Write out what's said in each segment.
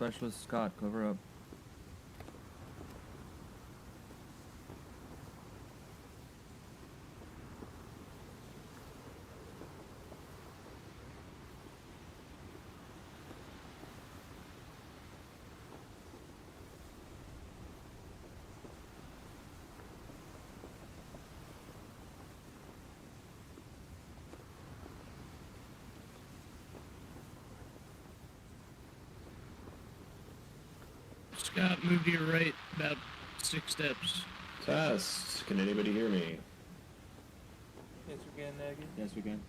Specialist Scott, cover up. Scott, move to your right about 6 steps. Test. Can anybody hear me? Yes, we can, Nagy. Yes, we can.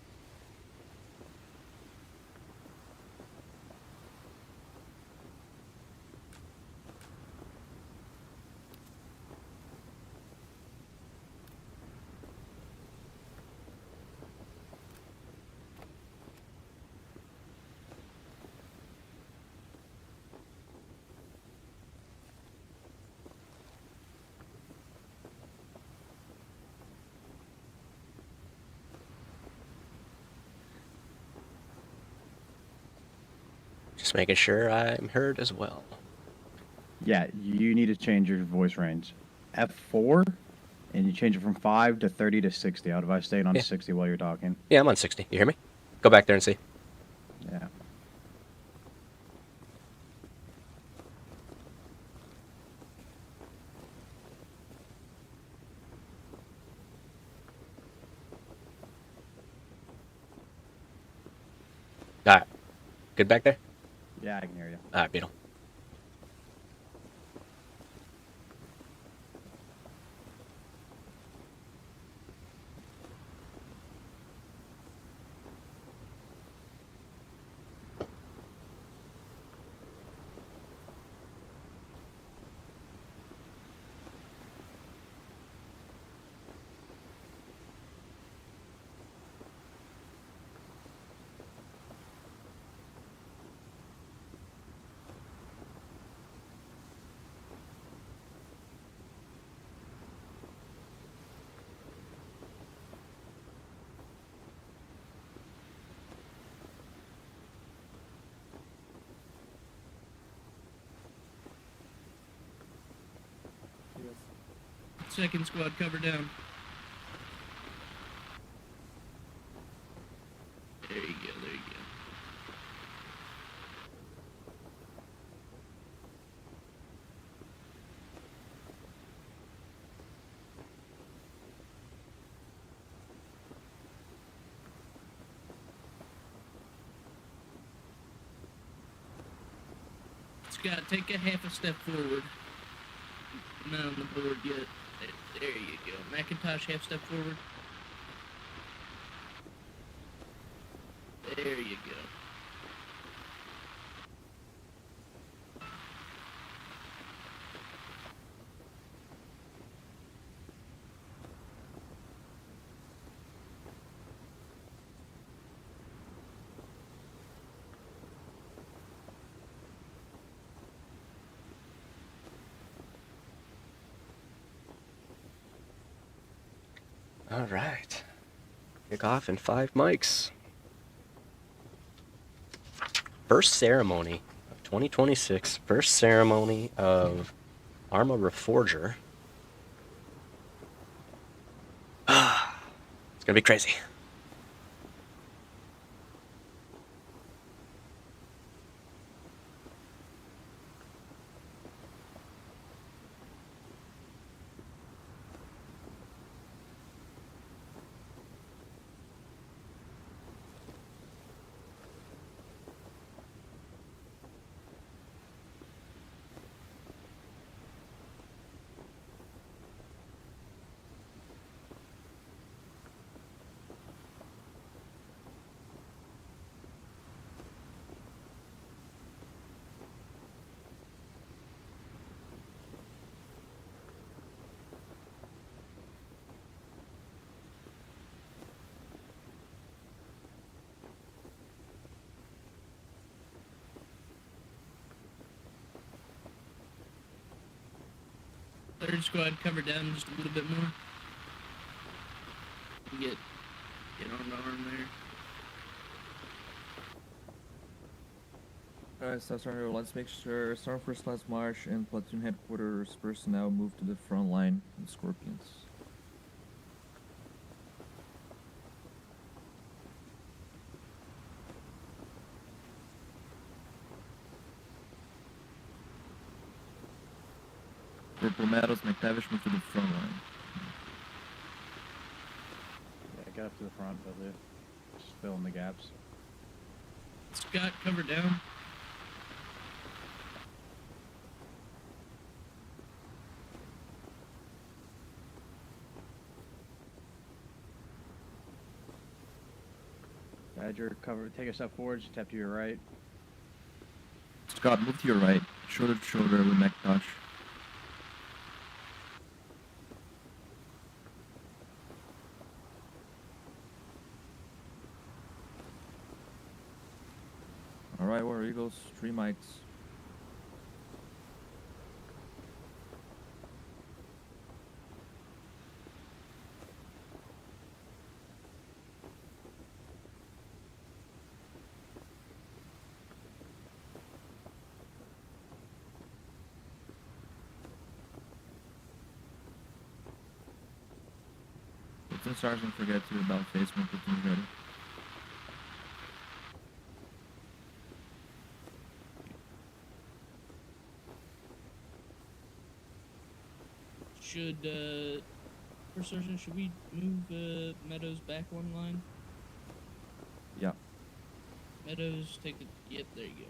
Just making sure I'm heard as well. Yeah, you need to change your voice range. F4, and you change it from 5 to 30 to 60. How advise staying on 60 while you're talking. Yeah, I'm on 60. You hear me? Go back there and see. Yeah. All right. Good back there? Yeah, I can hear you. All right, Beetle. Second squad, cover down. There you go, there you go. Scott, take a half a step forward. Not on the board yet. There you go. Macintosh, half step forward. There you go. All right. Kick off in 5 mics. First ceremony of 2026. First ceremony of Arma Reforger. It's gonna be crazy. Third squad, cover down just a little bit more. Get arm to arm Alright, Staff Sergeant, let's make sure Sergeant First Class Marsh and Platoon Headquarters personnel move to the front line with Scorpions. Purple Meadows, McTavish, move to the front line. Yeah, get up to the front, but just fill in the gaps. Scott, cover down. Badger, cover. Take a step forward. Step to your right. Scott, move to your right. Shoulder to shoulder with McTavish. Alright, War Eagles, 3 mics. Platoon Sergeant, forget to about face when platoon's ready. Should, First Sergeant, should we move, Meadows back one line? Yeah. Meadows, take the, yep, there you go.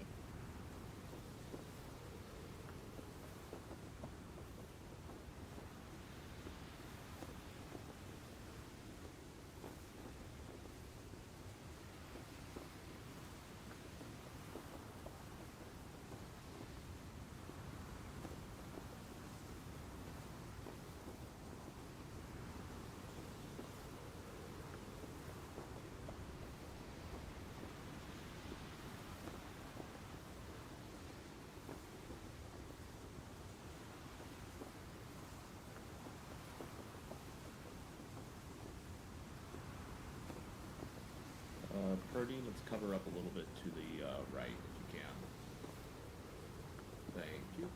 Purdy, let's cover up a little bit to the right if you can. Thank you.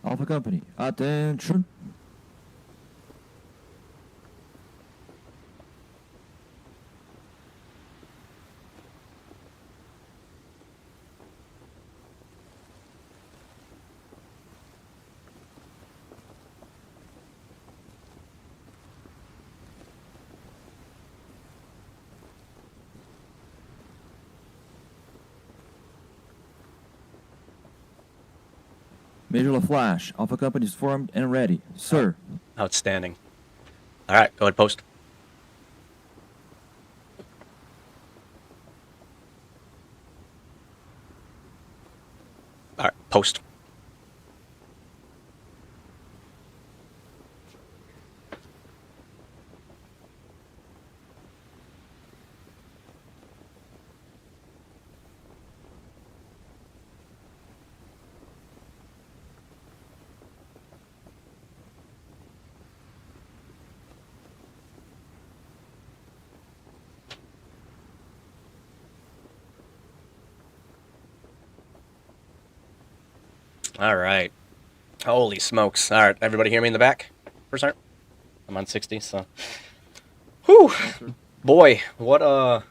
Alpha Company, attention! MAJ J.LaFlash, Alpha Company is formed and ready. Sir. Outstanding. All right, go ahead, post. All right, post. All right. Holy smokes. All right, everybody hear me in the back? For start? I'm on 60, so. Whew. Boy, what a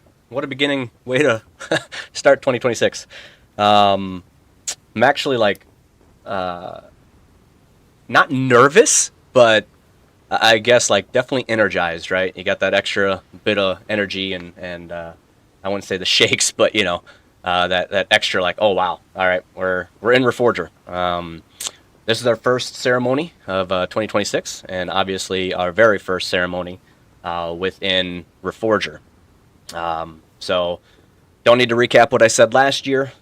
beginning way to start 2026. I'm actually like not nervous, but I guess like definitely energized, right? You got that extra bit of energy and I wouldn't say the shakes, but you know, that extra like, oh wow, all right, we're in Reforger. This is our first ceremony of 2026, and obviously our very first ceremony within Reforger. So don't need to recap what I said last year,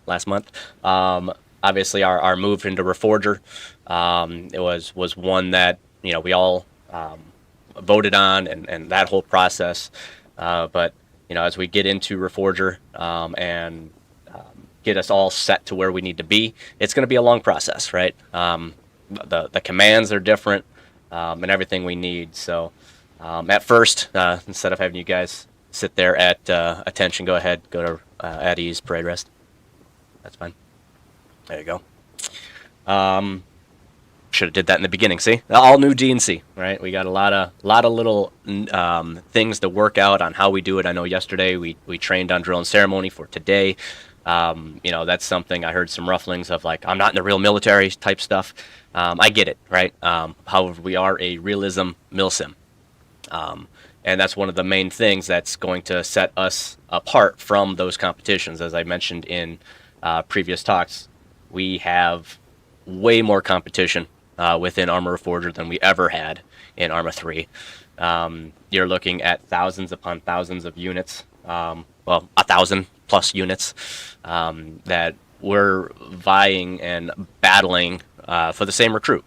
last month. Obviously, our move into Reforger, it was one that you know we all voted on, and that whole process. But you know, as we get into Reforger and get us all set to where we need to be, it's going to be a long process, right? The commands are different and everything we need. So at first, instead of having you guys sit there at attention, go ahead, go to at ease, parade rest. That's fine. There you go. Should have did that in the beginning. See, all new DNC, right? We got a lot of little things to work out on how we do it. I know yesterday we trained on drill and ceremony for today. You know, that's something I heard some rufflings of, like, I'm not in the real military type stuff. I get it, right? However, we are a realism milsim. And that's one of the main things that's going to set us apart from those competitions. As I mentioned in previous talks, we have way more competition within Arma Reforger than we ever had in Arma 3. You're looking at thousands upon thousands of units, well, 1,000 plus units that we're vying and battling for the same recruit.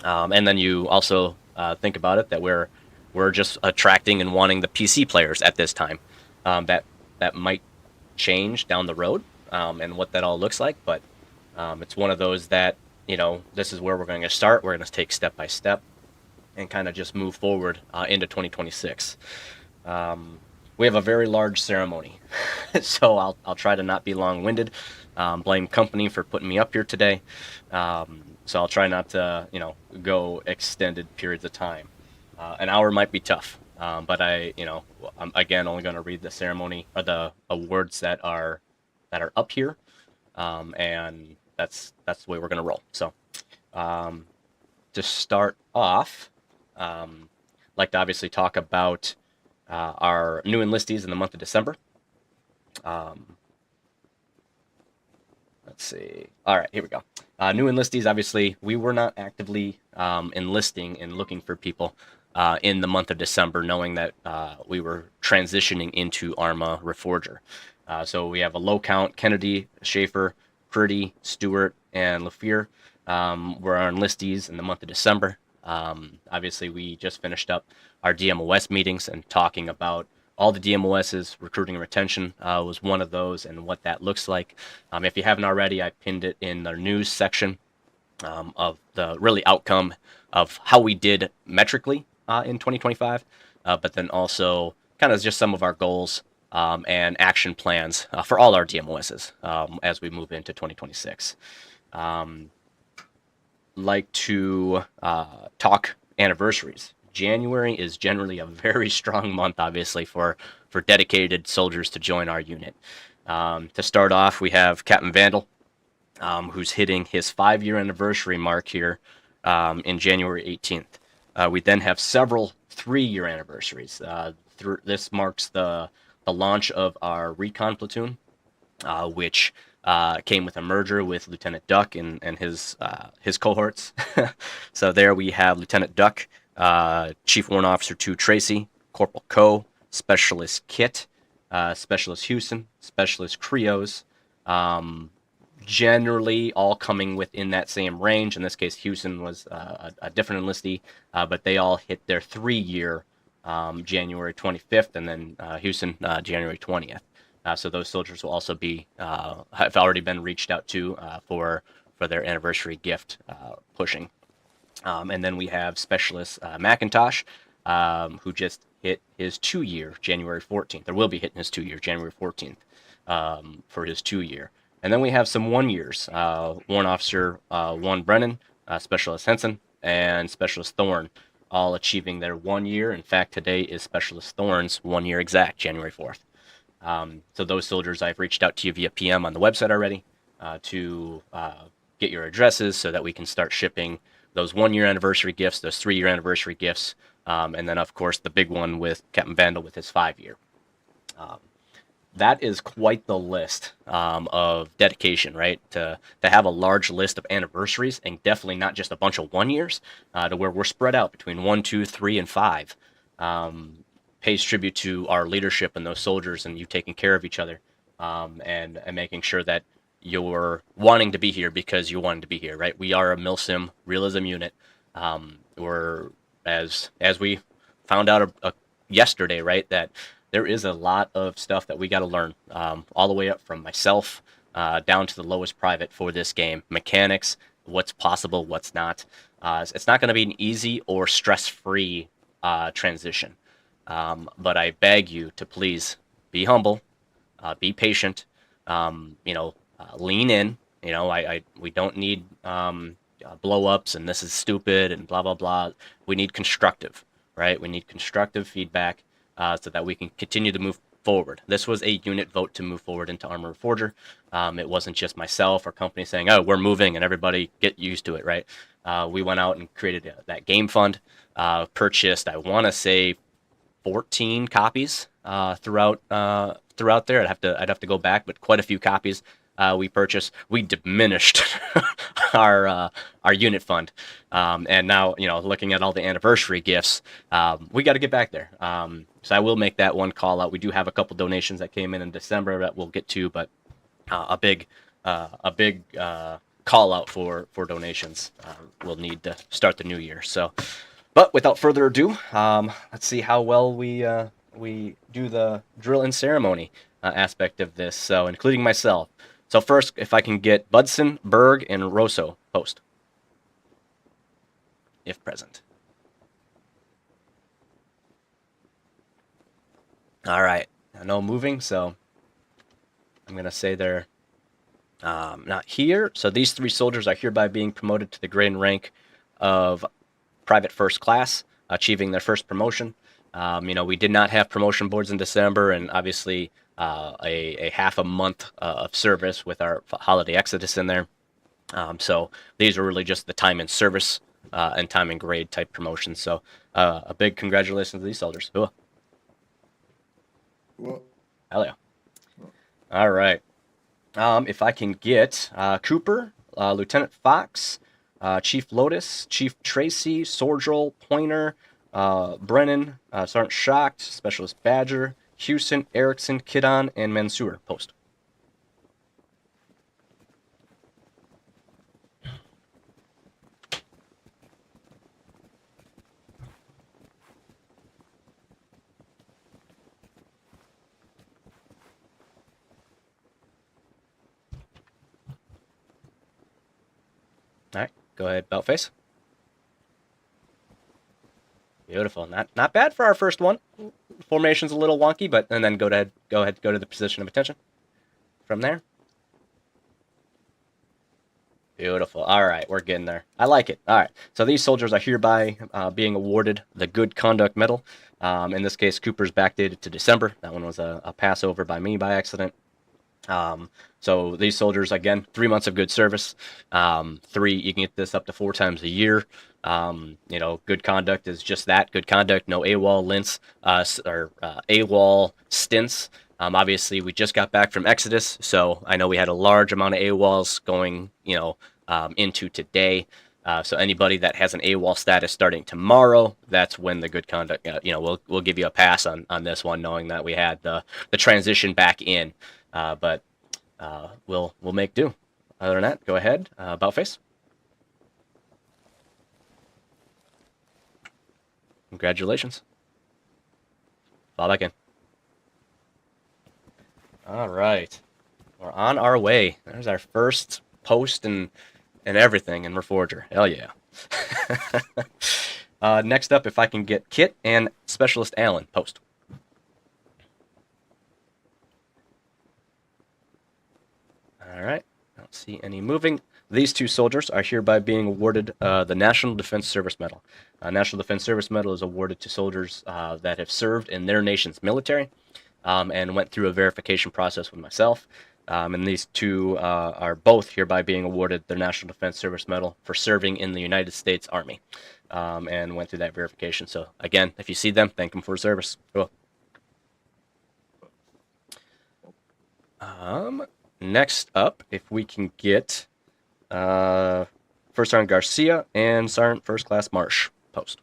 And then you also think about it that we're just attracting and wanting the PC players at this time. That might change down the road and what that all looks like, but it's one of those that, you know, this is where we're going to start. We're going to take step by step and kind of just move forward into 2026. We have a very large ceremony, so I'll try to not be long-winded. Blame company for putting me up here today, so I'll try not to, you know, go extended periods of time. An hour might be tough, but I'm again only going to read the ceremony or the awards that are up here, and that's the way we're going to roll. So, to start off, like to obviously talk about our new enlistees in the month of December. Let's see. All right, here we go. New enlistees, obviously, we were not actively enlisting and looking for people in the month of December, knowing that we were transitioning into Arma Reforger. So we have a low count: Kennedy, Schaefer, Purdy, Stewart, and LaFleur were our enlistees in the month of December. Obviously, we just finished up our DMOS meetings and talking about all the DMOSs. Recruiting and retention was one of those, and what that looks like. If you haven't already, I pinned it in the news section of the really outcome of how we did metrically in 2025, but then also kind of just some of our goals and action plans for all our DMOSs as we move into 2026. Like to talk anniversaries. January is generally a very strong month, obviously, for dedicated soldiers to join our unit. To start off, we have Captain Vandal, who's hitting his 5-year anniversary mark here in January 18th. We then have several 3-year anniversaries. This marks the launch of our recon platoon, which came with a merger with Lieutenant Duck and his cohorts. So there we have Lieutenant Duck, Chief Warrant Officer 2 Tracy, Corporal Coe, Specialist Kit, Specialist Houston, Specialist Creos, generally all coming within that same range. In this case, Houston was a different enlistee, but they all hit their 3-year January 25th, and then Houston January 20th. So those soldiers will also be have already been reached out to for their anniversary gift pushing. And then we have Specialist McIntosh, who just hit his 2-year January 14th, or will be hitting his 2-year January 14th for his 2-year. And then we have some 1-years, Warrant Officer 1 Brennan, Specialist Henson, and Specialist Thorne, all achieving their 1 year. In fact, today is Specialist Thorne's 1 year exact, January 4th. So those soldiers, I've reached out to you via PM on the website already to get your addresses so that we can start shipping those 1-year anniversary gifts, those 3-year anniversary gifts, and then of course the big one with Captain Vandal with his 5-year. That is quite the list of dedication, right? To have a large list of anniversaries, and definitely not just a bunch of 1-years, to where we're spread out between 1, 2, 3, and 5. Pays tribute to our leadership and those soldiers and you taking care of each other, and making sure that you're wanting to be here because you wanted to be here, right? We are a MilSim realism unit. We're as we found out yesterday, right, that there is a lot of stuff that we got to learn, all the way up from myself down to the lowest private for this game. Mechanics, what's possible, what's not. It's not going to be an easy or stress-free transition. But I beg you to please be humble, be patient, lean in. We don't need blow-ups and this is stupid and blah, blah, blah. We need constructive, right? We need constructive feedback so that we can continue to move forward. This was a unit vote to move forward into Arma Reforger. It wasn't just myself or company saying, oh, we're moving and everybody get used to it, right? We went out and created that game fund, purchased, I want to say, 14 copies throughout there. I'd have to go back, but quite a few copies we purchased. We diminished our unit fund, and now looking at all the anniversary gifts, we got to get back there. So I will make that one call out. We do have a couple donations that came in December that we'll get to, but a big call out for donations. We'll need to start the new year. So. But without further ado, let's see how well we do the drill and ceremony aspect of this, so including myself. So first, if I can get Budson, Berg, and Rosso post, if present. All right, no moving, so I'm going to say they're not here. So these 3 soldiers are hereby being promoted to the grade and rank of Private First Class, achieving their first promotion. We did not have promotion boards in December, and obviously a half a month of service with our holiday exodus in there. So these are really just the time in service and time in grade type promotions. So a big congratulations to these soldiers. Ooh. Well, Hell yeah. All right. If I can get Cooper, Lieutenant Fox, Chief Lotus, Chief Tracy, Sorgel, Pointer, Brennan, Sergeant Shocked, Specialist Badger, Houston, Erickson, Kidon, and Mansour post. All right, go ahead, belt face. Beautiful. Not bad for our first one. Formation's a little wonky, but and then go to the position of attention from there. Beautiful. All right, we're getting there. I like it. All right. So these soldiers are hereby being awarded the Good Conduct Medal. In this case, Cooper's backdated to December. That one was a passover by me by accident. So these soldiers, again, 3 months of good service. 3, you can get this up to 4 times a year. Good conduct is just that, good conduct, no AWOL lints, or AWOL stints. Obviously, we just got back from Exodus, so I know we had a large amount of AWOLs going, into today. So anybody that has an AWOL status starting tomorrow, that's when the good conduct, we'll give you a pass on this one, knowing that we had the transition back in. But we'll make do. Other than that, go ahead, about face. Congratulations. Fall back in. All right, we're on our way. There's our first post and everything in Reforger. Hell yeah. Next up, if I can get Kit and Specialist Allen post. All right, I don't see any moving. These 2 soldiers are hereby being awarded the National Defense Service Medal. National Defense Service Medal is awarded to soldiers that have served in their nation's military. and went through a verification process with myself. And these two are both hereby being awarded the National Defense Service Medal for serving in the United States Army, and went through that verification. So again, if you see them, thank them for service. Cool. Next up, if we can get First Sergeant Garcia and Sergeant First Class Marsh post.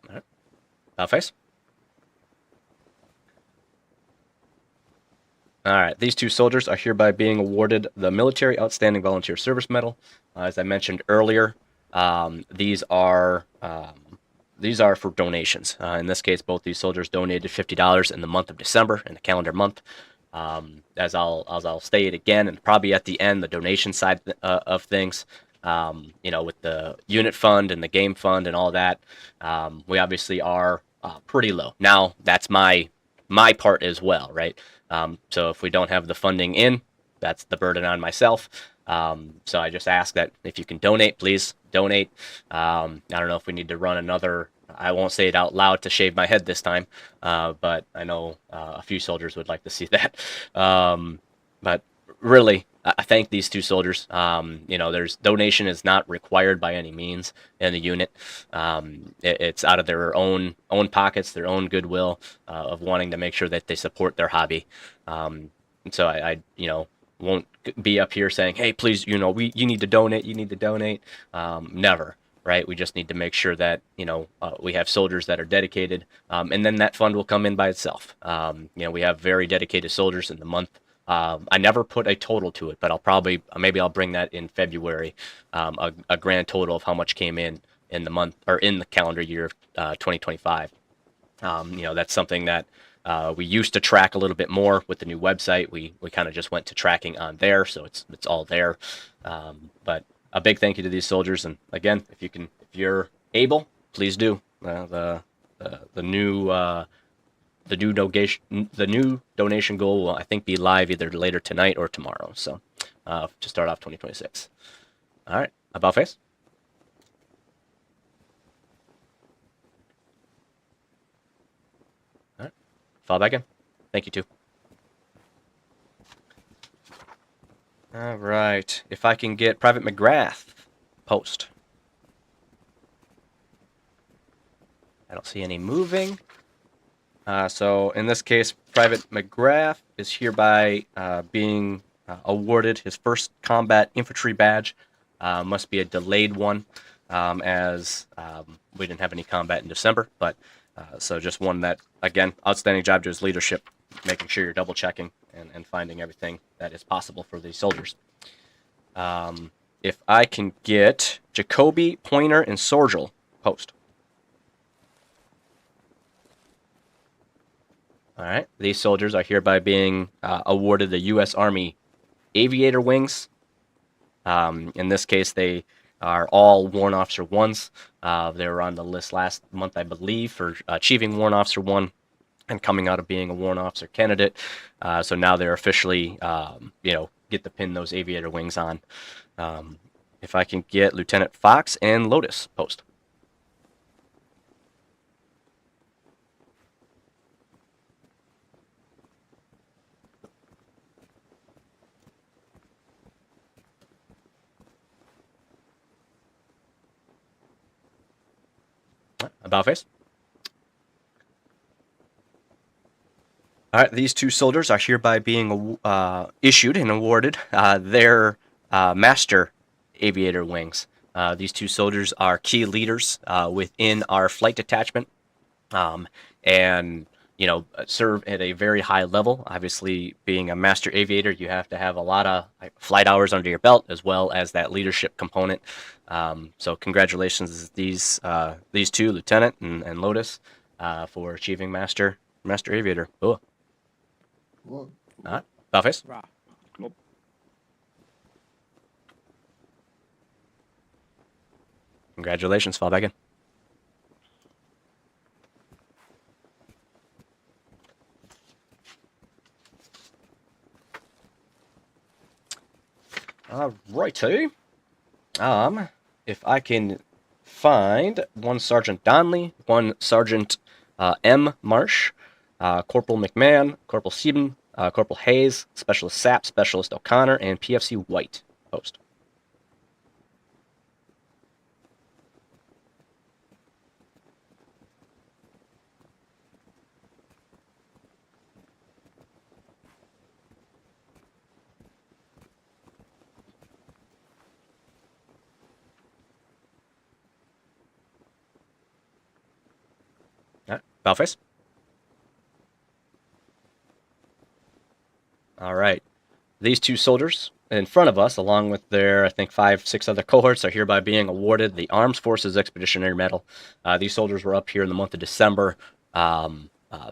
All right. Face. All right, these two soldiers are hereby being awarded the Military Outstanding Volunteer Service Medal. As I mentioned earlier, these are for donations. In this case, both these soldiers donated $50 in the month of December, in the calendar month. As I'll state again, and probably at the end, the donation side of things, with the unit fund and the game fund and all that, we obviously are pretty low. Now, that's my part as well, right? So if we don't have the funding in, that's the burden on myself. So I just ask that if you can donate, please donate. I don't know if we need to run another, I won't say it out loud to shave my head this time, but I know a few soldiers would like to see that. But really, I thank these two soldiers. There's donation is not required by any means in the unit. It's out of their own pockets, their own goodwill of wanting to make sure that they support their hobby. And so I won't be up here saying, hey, please, you need to donate, you need to donate. Never. Right. We just need to make sure that, we have soldiers that are dedicated, and then that fund will come in by itself. We have very dedicated soldiers in the month. I never put a total to it, but maybe I'll bring that in February, a grand total of how much came in the month or in the calendar year of 2025. That's something that we used to track a little bit more with the new website. We kind of just went to tracking on there, so it's all there. But a big thank you to these soldiers, and again, if you're able, please do. The new donation goal will, I think, be live either later tonight or tomorrow. So, to start off 2026. All right, about face. All right, fall back in. Thank you too. All right, if I can get Private McGrath post. I don't see any moving. So in this case, Private McGrath is hereby being awarded his first combat infantry badge. Must be a delayed one, as we didn't have any combat in December. But so just one that, again, outstanding job to his leadership, making sure you're double checking and finding everything that is possible for these soldiers. If I can get Jacoby, Pointer, and Sorgel post. All right, these soldiers are hereby being awarded the U.S. Army Aviator Wings. In this case, they are all Warrant Officer 1s. They were on the list last month, I believe, for achieving Warrant Officer 1 and coming out of being a Warrant Officer candidate. So now they're officially, get to pin those Aviator Wings on. If I can get Lieutenant Fox and Lotus post. About face. All right, these two soldiers are hereby being issued and awarded their Master Aviator Wings. These two soldiers are key leaders within our flight detachment, and serve at a very high level. Obviously, being a Master Aviator, you have to have a lot of flight hours under your belt, as well as that leadership component. So congratulations these two, Lieutenant and Lotus, for achieving Master Aviator. Cool. All right, about face. Congratulations. Fall back in. Alrighty. If I can find one Sergeant Donley, one Sergeant M. Marsh, Corporal McMahon, Corporal Sieben, Corporal Hayes, Specialist Sapp, Specialist O'Connor, and PFC White. Post. Balface. All right. These two soldiers in front of us, along with their, I think, 5, 6 other cohorts, are hereby being awarded the Armed Forces Expeditionary Medal. These soldiers were up here in the month of December,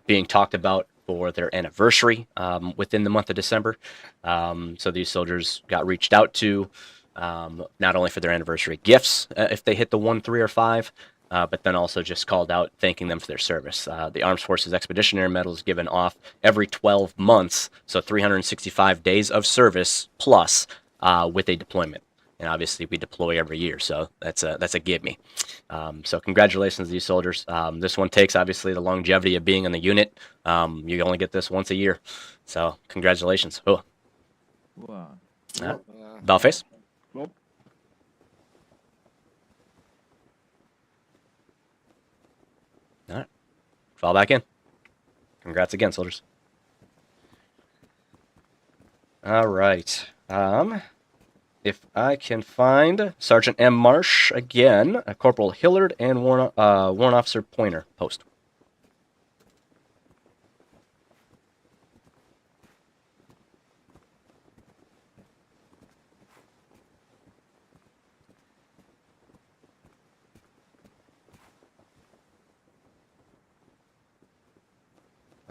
being talked about for their anniversary within the month of December. So these soldiers got reached out to, not only for their anniversary gifts, if they hit the 1, 3, or 5, but then also just called out thanking them for their service. The Armed Forces Expeditionary Medal is given off every 12 months, so 365 days of service plus with a deployment. And obviously we deploy every year, so that's a give me. So congratulations to these soldiers. This one takes obviously the longevity of being in the unit. You only get this once a year, so congratulations. Oh. Wow. Balface? Well, All right. Fall back in. Congrats again, soldiers. All right. If I can find Sergeant M. Marsh again, Corporal Hillard, and Warrant Officer Pointer. Post.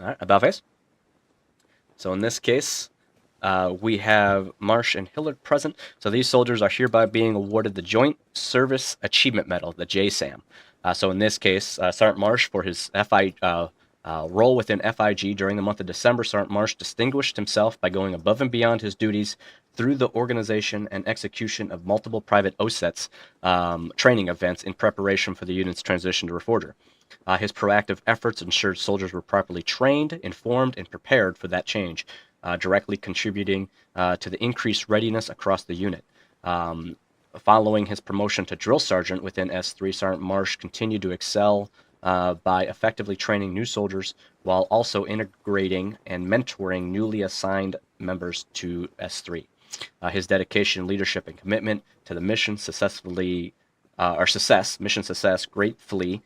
All right, about face. So in this case, we have Marsh and Hillard present. So these soldiers are hereby being awarded the Joint Service Achievement Medal, the JSAM. So in this case, Sergeant Marsh, for his role within FIG during the month of December, Sergeant Marsh distinguished himself by going above and beyond his duties through the organization and execution of multiple private OSETs training events in preparation for the unit's transition to Reforger. His proactive efforts ensured soldiers were properly trained, informed, and prepared for that change, directly contributing to the increased readiness across the unit. Following his promotion to drill sergeant within S3, Sergeant Marsh continued to excel by effectively training new soldiers while also integrating and mentoring newly assigned members to S3. His dedication, leadership, and commitment to the mission mission success gratefully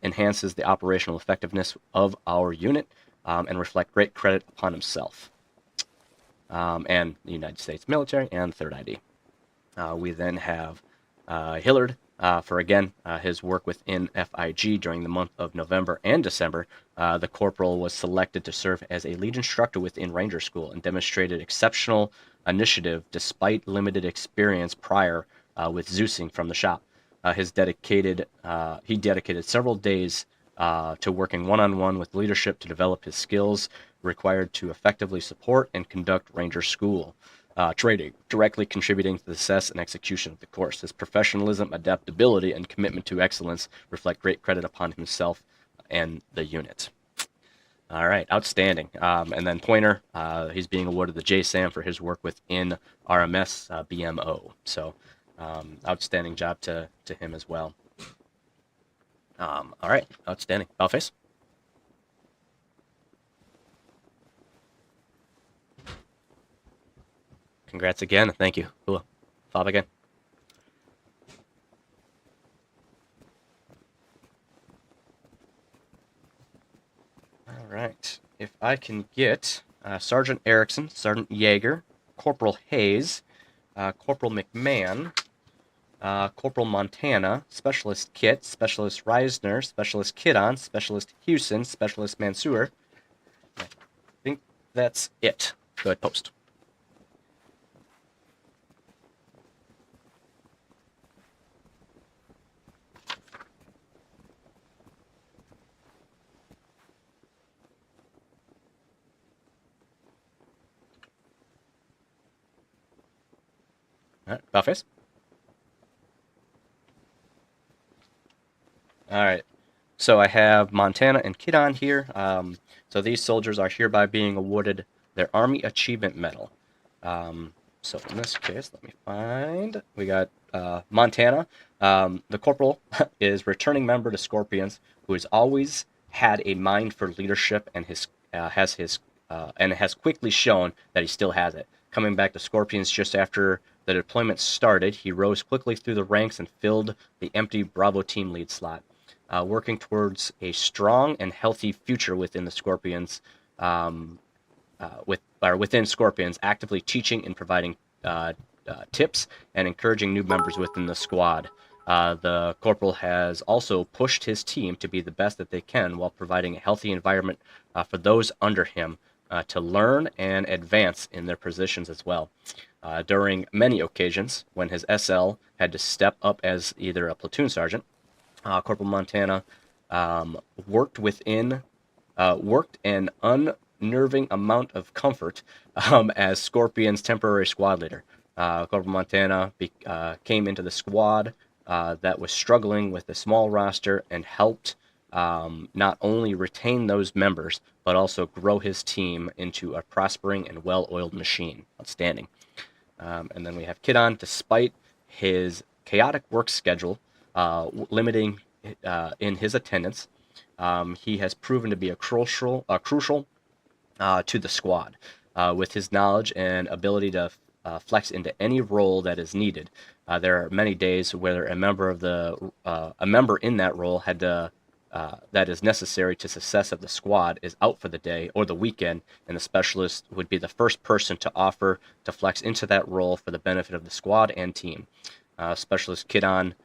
enhances the operational effectiveness of our unit and reflect great credit upon himself and the United States military and Third ID. We then have Hillard for, again, his work within FIG during the month of November and December. The corporal was selected to serve as a lead instructor within Ranger School and demonstrated exceptional initiative despite limited experience prior with Zeusing from the shop. He dedicated several days to working one-on-one with leadership to develop his skills required to effectively support and conduct Ranger School training, directly contributing to the success and execution of the course. His professionalism, adaptability, and commitment to excellence reflect great credit upon himself and the unit. All right, outstanding. And then Pointer, he's being awarded the JSAM for his work within RMS BMO. So outstanding job to him as well. All right, outstanding. Balface? Congrats again. Thank you. Cool. Fob again. All right. If I can get Sergeant Erickson, Sergeant Yeager, Corporal Hayes, Corporal McMahon, Corporal Montana, Specialist Kit, Specialist Reisner, Specialist Kidon, Specialist Houston, Specialist Mansour. I think that's it. Go ahead, post. All right, Buffets. All right. So I have Montana and Kidon here. So these soldiers are hereby being awarded their Army Achievement Medal. So in this case, let me find. We got Montana. The corporal is returning member to Scorpions, who has always had a mind for leadership and has quickly shown that he still has it. Coming back to Scorpions just after the deployment started, he rose quickly through the ranks and filled the empty Bravo team lead slot. Working towards a strong and healthy future within the Scorpions, within Scorpions, actively teaching and providing tips and encouraging new members within the squad. The corporal has also pushed his team to be the best that they can while providing a healthy environment for those under him to learn and advance in their positions as well. During many occasions, when his SL had to step up as either a platoon sergeant, Corporal Montana worked an unnerving amount of comfort as Scorpion's temporary squad leader. Corporal Montana came into the squad that was struggling with a small roster and helped not only retain those members, but also grow his team into a prospering and well-oiled machine. Outstanding. And then we have Kidon. Despite his chaotic work schedule, limiting in his attendance, he has proven to be a crucial to the squad. With his knowledge and ability to flex into any role that is needed, there are many days where a member in that role had to that is necessary to success of the squad is out for the day or the weekend, and the specialist would be the first person to offer to flex into that role for the benefit of the squad and team. Specialist Kidon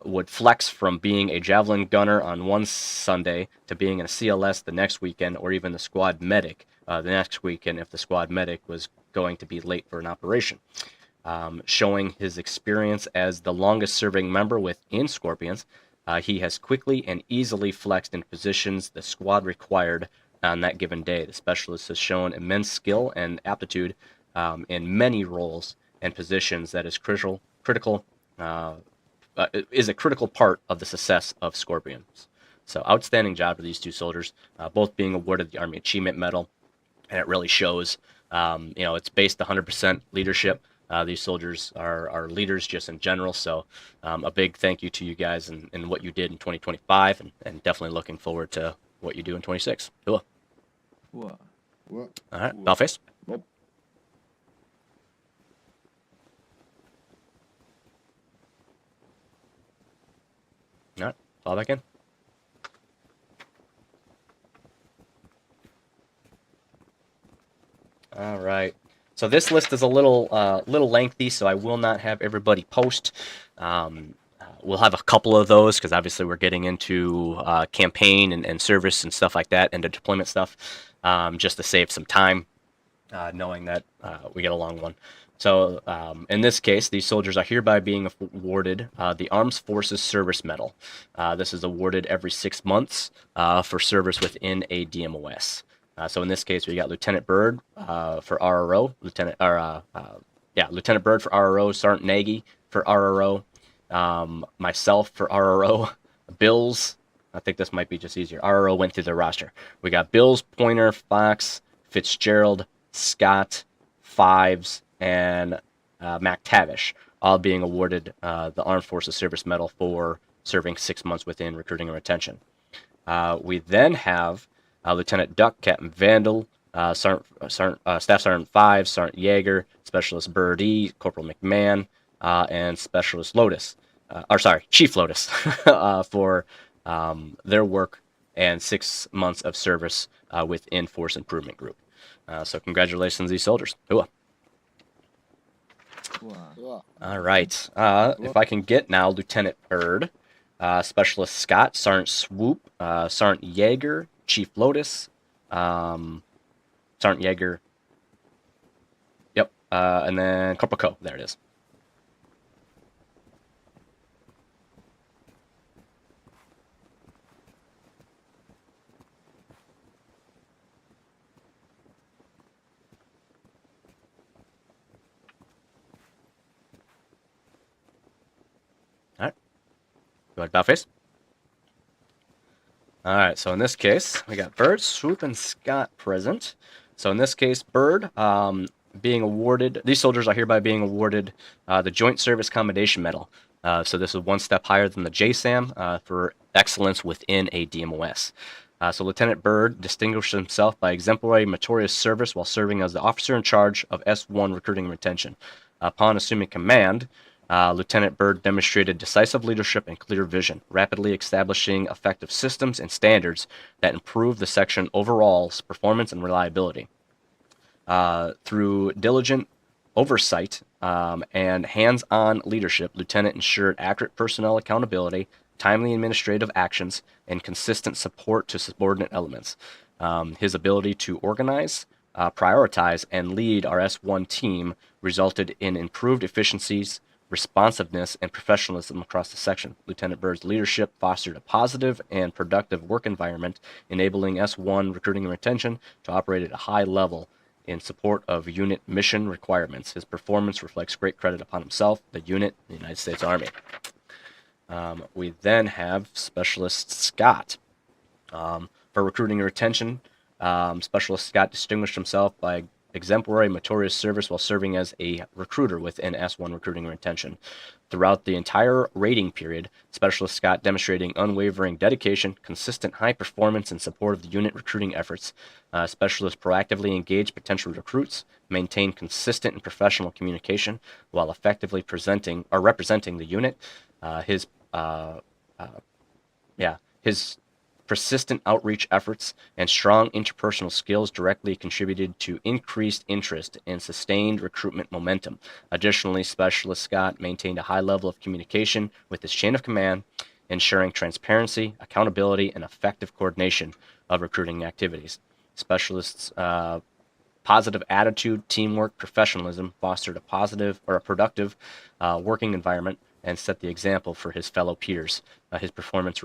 would flex from being a javelin gunner on one Sunday to being a CLS the next weekend, or even the squad medic the next weekend if the squad medic was going to be late for an operation. Showing his experience as the longest serving member within Scorpions, he has quickly and easily flexed in positions the squad required on that given day. The specialist has shown immense skill and aptitude in many roles and positions that is is a critical part of the success of Scorpions. So outstanding job to these two soldiers, both being awarded the Army Achievement Medal, and it really shows. It's based 100% leadership. These soldiers are leaders just in general, so a big thank you to you guys and what you did in 2025, and definitely looking forward to what you do in 26. Cool. Whoa. What? All right, Bellface. Nope. All right, fall back in. All right. So this list is a little lengthy, so I will not have everybody post. We'll have a couple of those because obviously we're getting into campaign and service and stuff like that, and the deployment stuff, just to save some time, knowing that we get a long one. So in this case, these soldiers are hereby being awarded the Armed Forces Service Medal. This is awarded every 6 months for service within a DMOS. So in this case, we got Lieutenant Bird for RRO, Lieutenant Bird for RRO, Sergeant Nagy for RRO, myself for RRO, Bills. I think this might be just easier. RRO went through the roster. We got Bills, Pointer, Fox, Fitzgerald, Scott, Fives, and McTavish, all being awarded the Armed Forces Service Medal for serving 6 months within recruiting and retention. We then have Lieutenant Duck, Captain Vandal, Staff Sergeant Fives, Sergeant Yeager, Specialist Birdie, Corporal McMahon, and Specialist Lotus, Chief Lotus, for their work and 6 months of service within Force Improvement Group. So congratulations, these soldiers. Cool. Whoa. All right. If I can get now Lieutenant Bird, Specialist Scott, Sergeant Swoop, Sergeant Yeager, Chief Lotus, Sergeant Yeager. Yep. And then Corporal Co. There it is. Go ahead, Bowface. All right, so in this case, we got Bird, Swoop, and Scott present. So in this case, Bird being awarded, these soldiers are hereby being awarded the Joint Service Commendation Medal. So this is one step higher than the JSAM for excellence within a DMOS. So Lieutenant Bird distinguished himself by exemplary meritorious service while serving as the officer in charge of S1 recruiting and retention. Upon assuming command, Lieutenant Bird demonstrated decisive leadership and clear vision, rapidly establishing effective systems and standards that improve the section overall's performance and reliability. Through diligent oversight and hands-on leadership, Lieutenant ensured accurate personnel accountability, timely administrative actions, and consistent support to subordinate elements. His ability to organize, prioritize, and lead our S1 team resulted in improved efficiencies, responsiveness, and professionalism across the section. Lieutenant Bird's leadership fostered a positive and productive work environment, enabling S1 recruiting and retention to operate at a high level in support of unit mission requirements. His performance reflects great credit upon himself, the unit, and the United States Army. We then have Specialist Scott. For recruiting and retention, Specialist Scott distinguished himself by exemplary meritorious service while serving as a recruiter within S1 recruiting and retention. Throughout the entire rating period, Specialist Scott demonstrating unwavering dedication, consistent high performance in support of the unit recruiting efforts. Specialist proactively engaged potential recruits, maintained consistent and professional communication while effectively presenting or representing the unit. His persistent outreach efforts and strong interpersonal skills directly contributed to increased interest and sustained recruitment momentum. Additionally, Specialist Scott maintained a high level of communication with his chain of command, ensuring transparency, accountability, and effective coordination of recruiting activities. Specialist's positive attitude, teamwork, professionalism fostered a productive working environment and set the example for his fellow peers. His performance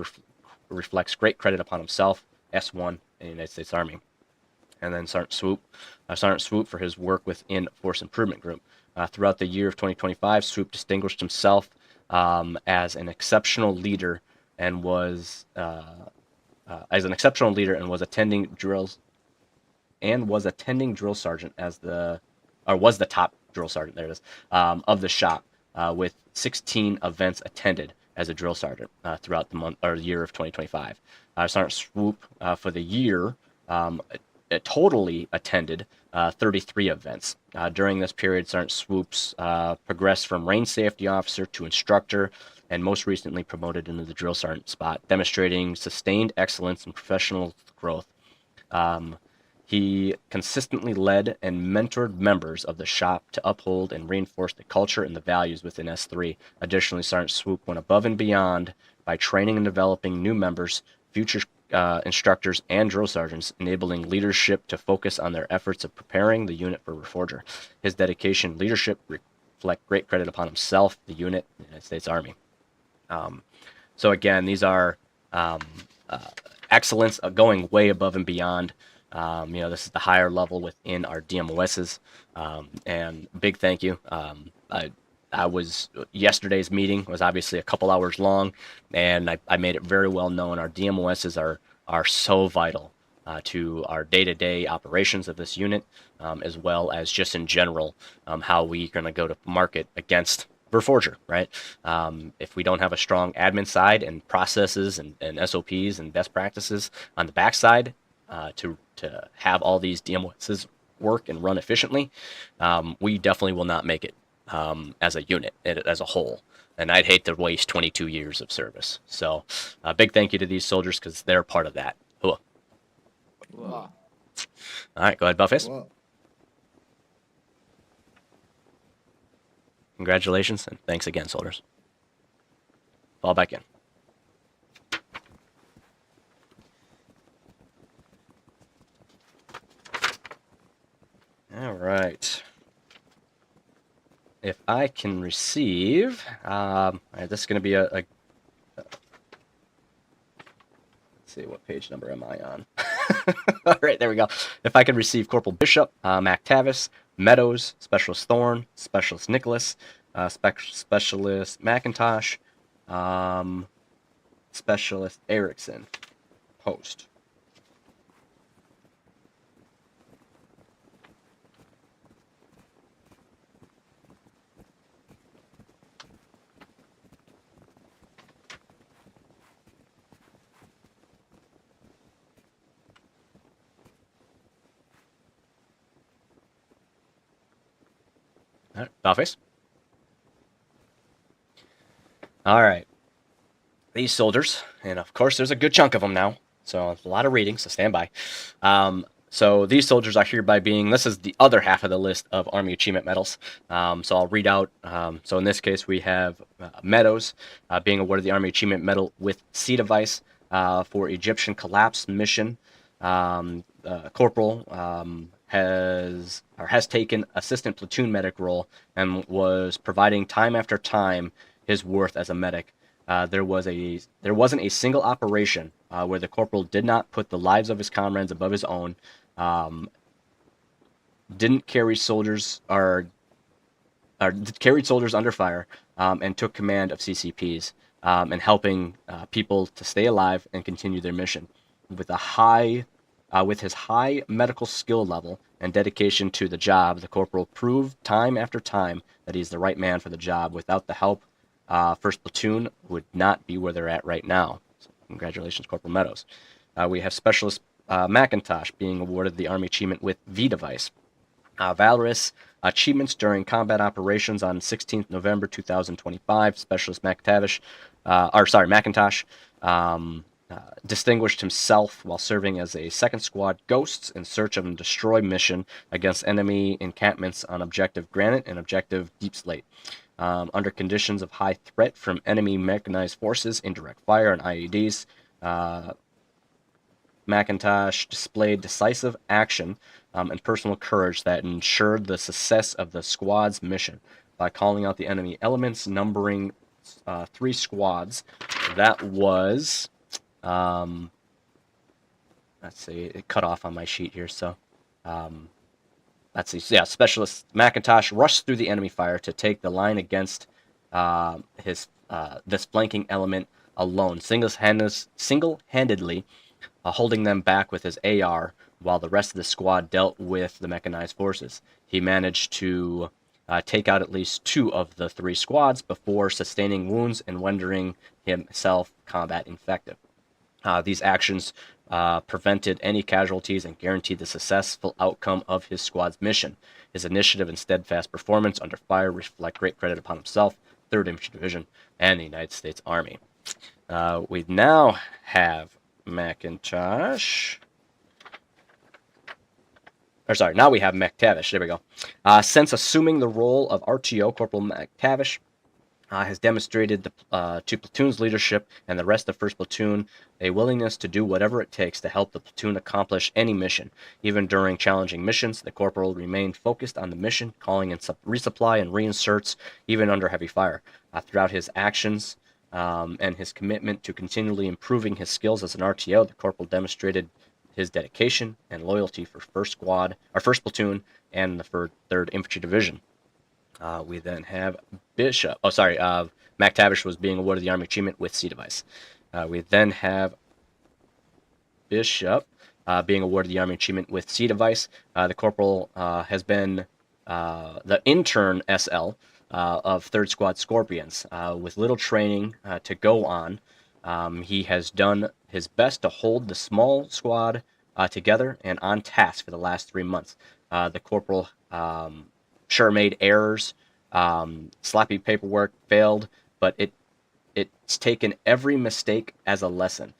reflects great credit upon himself, S1, and the United States Army. And then Sergeant Swoop for his work within Force Improvement Group. Throughout the year of 2025, Swoop distinguished himself as an exceptional leader and was attending drills and was the top drill sergeant, there it is, of the shop, with 16 events attended as a drill sergeant throughout the year of 2025. Sergeant Swoop for the year totally attended 33 events. During this period, Sergeant Swoops progressed from range safety officer to instructor and most recently promoted into the drill sergeant spot, demonstrating sustained excellence and professional growth. He consistently led and mentored members of the shop to uphold and reinforce the culture and the values within S3. Additionally, Sergeant Swoop went above and beyond by training and developing new members, future instructors, and drill sergeants, enabling leadership to focus on their efforts of preparing the unit for Reforger. His dedication and leadership reflect great credit upon himself, the unit, and the United States Army. So again, these are excellence, going way above and beyond. This is the higher level within our DMOSs, and big thank you. Yesterday's meeting was obviously a couple hours long, and I made it very well known our DMOSs are so vital to our day-to-day operations of this unit, as well as just in general how we're going to go to market against Reforger, right? If we don't have a strong admin side and processes and SOPs and best practices on the backside to have all these DMOSs work and run efficiently, we definitely will not make it as a unit, as a whole. And I'd hate to waste 22 years of service. So a big thank you to these soldiers because they're part of that. Cool. Wow. All right, go ahead, Buffface. Wow. Congratulations, and thanks again, soldiers. Fall back in. All right. If I can receive, all right, this is going to be let's see, what page number am I on? All right, there we go. If I could receive Corporal Bishop, Mac Tavis, Meadows, Specialist Thorne, Specialist Nicholas, Specialist McIntosh, Specialist Erickson. Post. All right, Dollface. All right. These soldiers, and of course there's a good chunk of them now, so it's a lot of reading, so stand by. So these soldiers are hereby being, this is the other half of the list of Army Achievement Medals. So I'll read out, so in this case we have Meadows being awarded the Army Achievement Medal with C device for Egyptian Collapse Mission. Corporal has taken assistant platoon medic role and was providing time after time his worth as a medic. There wasn't a single operation where the corporal did not put the lives of his comrades above his own, didn't carry soldiers or carried soldiers under fire, and took command of CCPs, and helping people to stay alive and continue their mission. With his high medical skill level and dedication to the job, the corporal proved time after time that he's the right man for the job. Without the help, First Platoon would not be where they're at right now. So congratulations, Corporal Meadows. We have Specialist McIntosh being awarded the Army Achievement with V device. Valorous achievements during combat operations on 16th November 2025. Specialist McIntosh distinguished himself while serving as a second squad Ghosts in search of and destroy mission against enemy encampments on Objective Granite and Objective Deep Slate. Under conditions of high threat from enemy mechanized forces, indirect fire, and IEDs, McIntosh displayed decisive action and personal courage that ensured the success of the squad's mission by calling out the enemy elements, numbering 3 squads. That was, let's see, it cut off on my sheet here, so let's see. Yeah, Specialist McIntosh rushed through the enemy fire to take the line against this flanking element alone, single-handedly holding them back with his AR while the rest of the squad dealt with the mechanized forces. He managed to take out at least 2 of the 3 squads before sustaining wounds and rendering himself combat effective. These actions prevented any casualties and guaranteed the successful outcome of his squad's mission. His initiative and steadfast performance under fire reflect great credit upon himself, 3rd Infantry Division, and the United States Army. We now have McIntosh. Now we have McTavish. There we go. Since assuming the role of RTO, Corporal McTavish has demonstrated to platoon's leadership and the rest of 1st Platoon a willingness to do whatever it takes to help the platoon accomplish any mission. Even during challenging missions, the corporal remained focused on the mission, calling in resupply and reinserts even under heavy fire. Throughout his actions and his commitment to continually improving his skills as an RTO, the corporal demonstrated his dedication and loyalty for 1st Platoon and the 3rd Infantry Division. We then have Bishop. McTavish was being awarded the Army Achievement with C device. We then have Bishop being awarded the Army Achievement with C device. The corporal has been the intern SL of 3rd Squad Scorpions. With little training to go on, he has done his best to hold the small squad together and on task for the last 3 months. The corporal sure made errors, sloppy paperwork, failed, but it's taken every mistake as a lesson.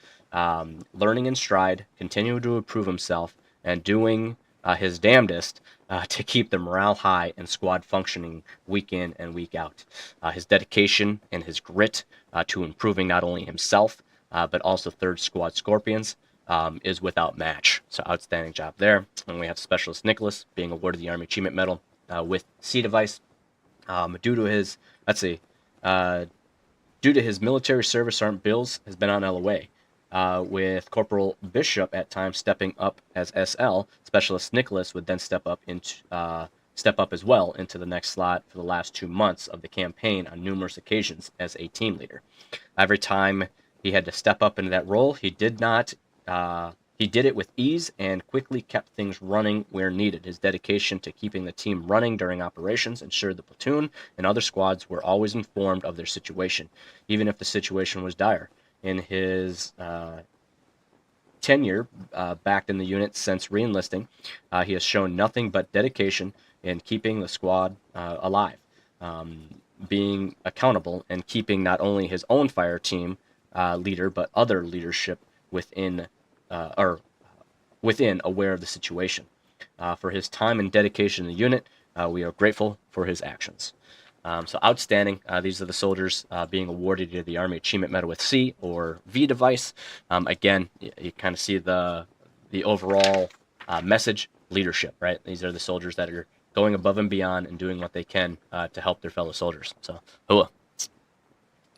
Learning in stride, continuing to improve himself, and doing his damnedest to keep the morale high and squad functioning week in and week out. His dedication and his grit to improving not only himself, but also 3rd Squad Scorpions is without match. So outstanding job there. And we have Specialist Nicholas being awarded the Army Achievement Medal with C device. Due to his military service, Sergeant Bills has been on LOA. With Corporal Bishop at times stepping up as SL, Specialist Nicholas would then step up as well into the next slot for the last 2 months of the campaign on numerous occasions as a team leader. Every time He had to step up into that role. He did not. He did it with ease and quickly kept things running where needed. His dedication to keeping the team running during operations ensured the platoon and other squads were always informed of their situation, even if the situation was dire. In his tenure back in the unit since reenlisting, he has shown nothing but dedication in keeping the squad alive, being accountable, and keeping not only his own fire team leader but other leadership within aware of the situation. For his time and dedication in the unit, we are grateful for his actions. So outstanding. These are the soldiers being awarded either the Army Achievement Medal with C or V device. Again, you kind of see the overall message: leadership. Right. These are the soldiers that are going above and beyond and doing what they can to help their fellow soldiers. So, hua.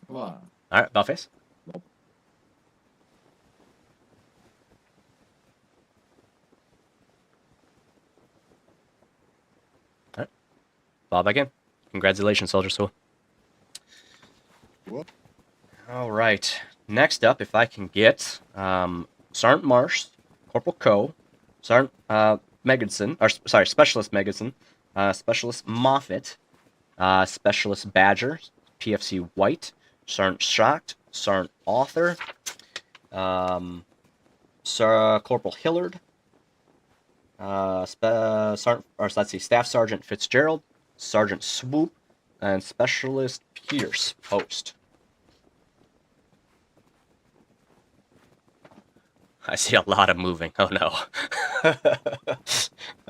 Wow. All right, Balface. All right, fall back in. Congratulations, soldiers. Hua. Whoop. All right. Next up, if I can get Sergeant Marsh, Corporal Coe, Sergeant Megginson, or sorry, Specialist Megginson, Specialist Moffat, Specialist Badger, PFC White, Sergeant Schacht, Sergeant Author, Corporal Hillard, Staff Sergeant Fitzgerald, Sergeant Swoop, and Specialist Pierce Post. I see a lot of moving. Oh no.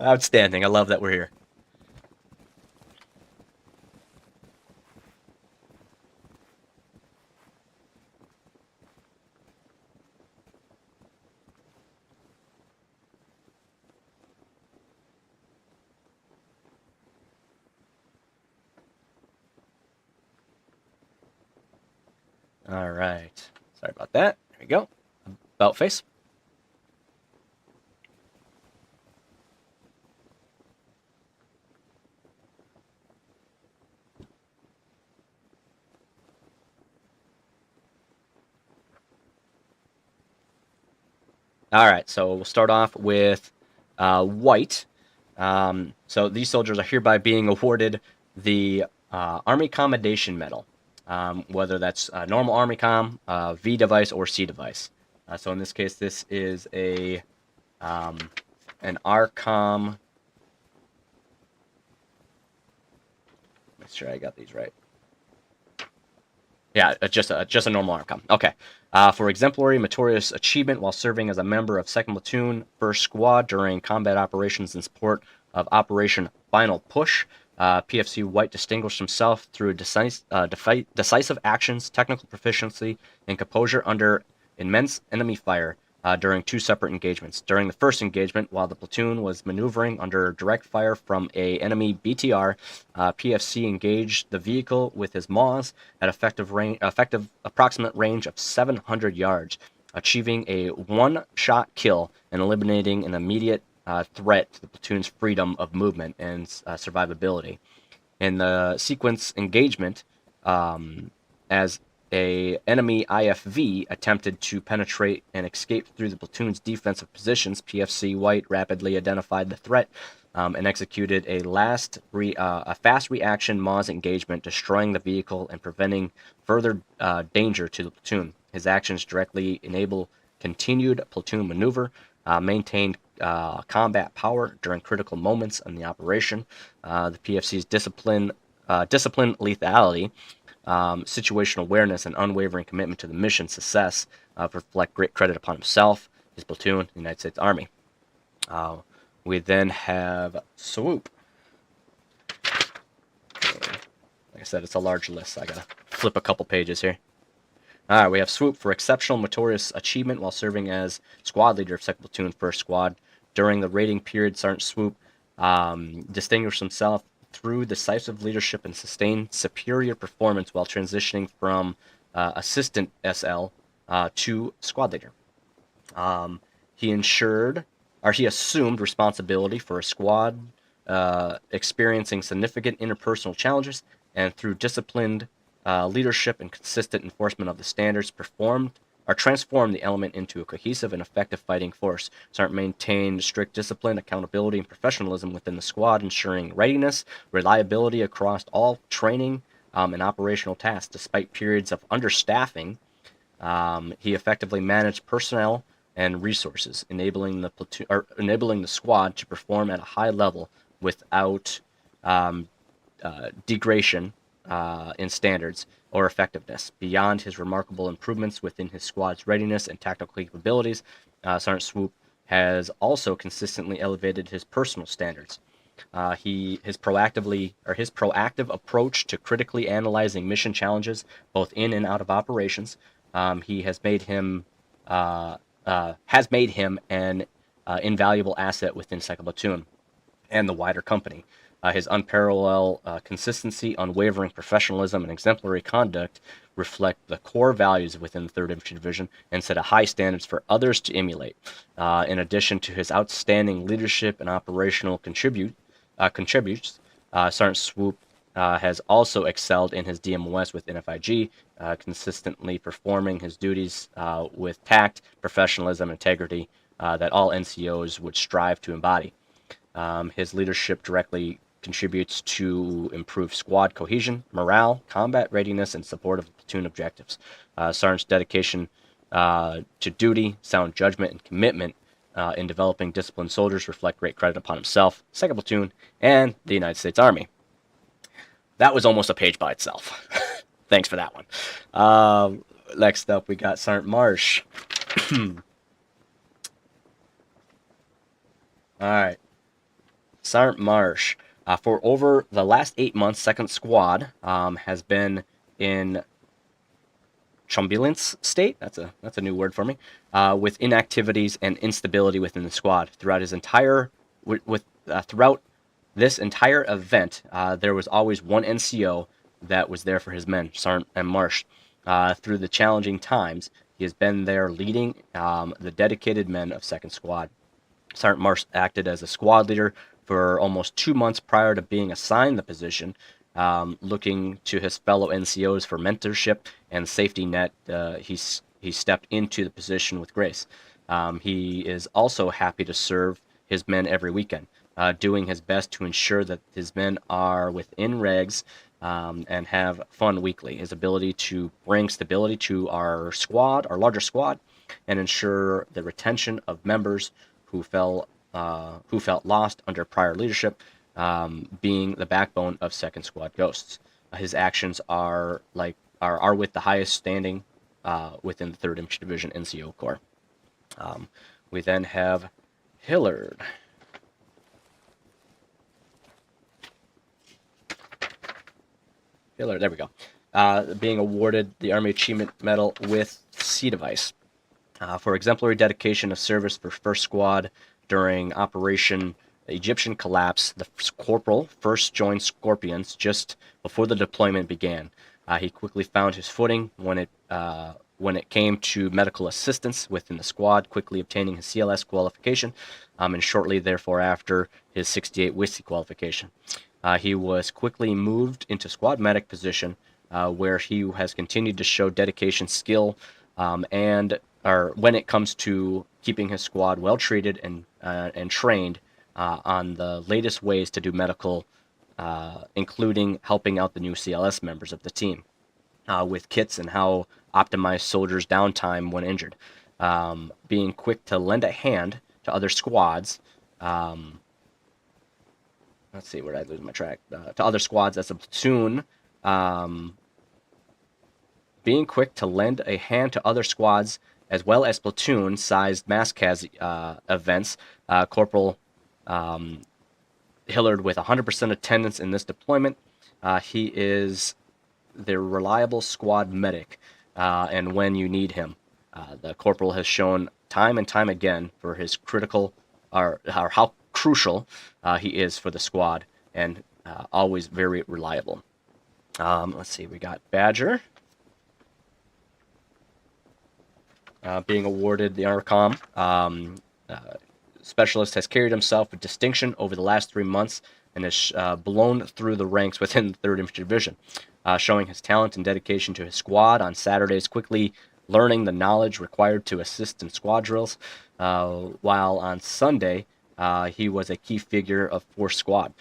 Outstanding. I love that we're here. All right. Sorry about that. There we go. About face. All right, so we'll start off with White. So these soldiers are hereby being awarded the Army Commendation Medal, whether that's normal Army Com, V device, or C device. So in this case, this is an ARCOM. Make sure I got these right. Yeah, just a normal ARCOM. Okay. For exemplary meritorious achievement while serving as a member of 2nd Platoon, 1st Squad during combat operations in support of Operation Final Push, PFC White distinguished himself through decisive actions, technical proficiency, and composure under immense enemy fire during 2 separate engagements. During the first engagement, while the platoon was maneuvering under direct fire from an enemy BTR, PFC engaged the vehicle with his MAJ at effective approximate range of 700 yards, achieving a one-shot kill and eliminating an immediate threat to the platoon's freedom of movement and survivability. In the sequence engagement, as a enemy IFV attempted to penetrate and escape through the platoon's defensive positions, PFC White rapidly identified the threat and executed a fast reaction MAJ engagement, destroying the vehicle and preventing further danger to the platoon. His actions directly enable continued platoon maneuver, maintained combat power during critical moments in the operation. The PFC's discipline, lethality, situational awareness, and unwavering commitment to the mission success reflect great credit upon himself, his platoon, the United States Army. We then have Swoop. Like I said, it's a large list, so I gotta flip a couple pages here. All right, we have Swoop for exceptional meritorious achievement while serving as squad leader of 2nd Platoon, 1st Squad. During the raiding period, Sergeant Swoop distinguished himself through decisive leadership and sustained superior performance while transitioning from assistant SL to squad leader. He assumed responsibility for a squad experiencing significant interpersonal challenges, and through disciplined leadership and consistent enforcement of the standards transformed the element into a cohesive and effective fighting force. Sergeant maintained strict discipline, accountability, and professionalism within the squad, ensuring readiness, reliability across all training and operational tasks. Despite periods of understaffing, he effectively managed personnel and resources, enabling the squad to perform at a high level without degradation in standards or effectiveness. Beyond his remarkable improvements within his squad's readiness and tactical capabilities, Sergeant Swoop has also consistently elevated his personal standards. His proactive approach to critically analyzing mission challenges, both in and out of operations, has made him an invaluable asset within Second Platoon and the wider company. His unparalleled consistency, unwavering professionalism, and exemplary conduct reflect the core values within the 3rd Infantry Division and set a high standards for others to emulate. In addition to his outstanding leadership and operational contributes, Sergeant Swoop has also excelled in his DMOS within FIG, consistently performing his duties with tact, professionalism, and integrity that all NCOs would strive to embody. His leadership directly contributes to improved squad cohesion, morale, combat readiness, and support of platoon objectives. Sergeant's dedication to duty, sound judgment, and commitment in developing disciplined soldiers reflect great credit upon himself, 2nd Platoon, and the United States Army. That was almost a page by itself. Thanks for that one. Next up, we got Sergeant Marsh. All right. Sergeant Marsh. For over the last 8 months, 2nd Squad has been in turbulence state. That's a new word for me. With inactivities and instability within the squad throughout this entire event, there was always one NCO that was there for his men, Sergeant M. Marsh. Through the challenging times, he has been there leading the dedicated men of 2nd Squad. Sergeant Marsh acted as a squad leader for almost 2 months prior to being assigned the position, looking to his fellow NCOs for mentorship and safety net. He stepped into the position with grace. He is also happy to serve his men every weekend, doing his best to ensure that his men are within regs and have fun weekly. His ability to bring stability to our larger squad, and ensure the retention of members who felt lost under prior leadership, being the backbone of 2nd Squad Ghosts. His actions are with the highest standing within the 3rd Infantry Division NCO Corps. We then have Hillard. There we go. Being awarded the Army Achievement Medal with C device for exemplary dedication of service for 1st Squad during Operation Egyptian Collapse. The corporal first joined Scorpions just before the deployment began. He quickly found his footing when it came to medical assistance within the squad, quickly obtaining his CLS qualification, and shortly therefore after his 68 WISI qualification. He was quickly moved into squad medic position, where he has continued to show dedication, skill, when it comes to keeping his squad well treated and trained on the latest ways to do medical, including helping out the new CLS members of the team with kits and how optimize soldiers' downtime when injured. Being quick to lend a hand to other squads. Let's see, where did I lose my track? To other squads as a platoon. Being quick to lend a hand to other squads as well as platoon-sized mass-cas events. Corporal Hillard with 100% attendance in this deployment. He is the reliable squad medic, and when you need him. The corporal has shown time and time again for his how crucial he is for the squad, and always very reliable. Let's see, we got Badger. Being awarded the ARCOM. Specialist has carried himself with distinction over the last 3 months and has blown through the ranks within the 3rd Infantry Division. showing his talent and dedication to his squad on Saturdays, quickly learning the knowledge required to assist in squad drills, while on Sunday, he was a key figure of Force Squad.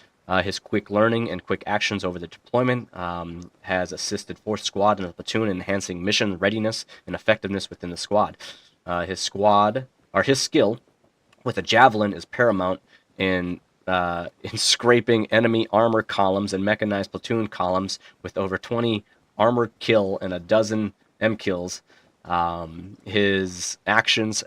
His quick learning and quick actions over the deployment has assisted Force Squad and the platoon in enhancing mission readiness and effectiveness within the squad. His skill with a javelin is paramount in scraping enemy armor columns and mechanized platoon columns with over 20 armored kill and a dozen M kills. His actions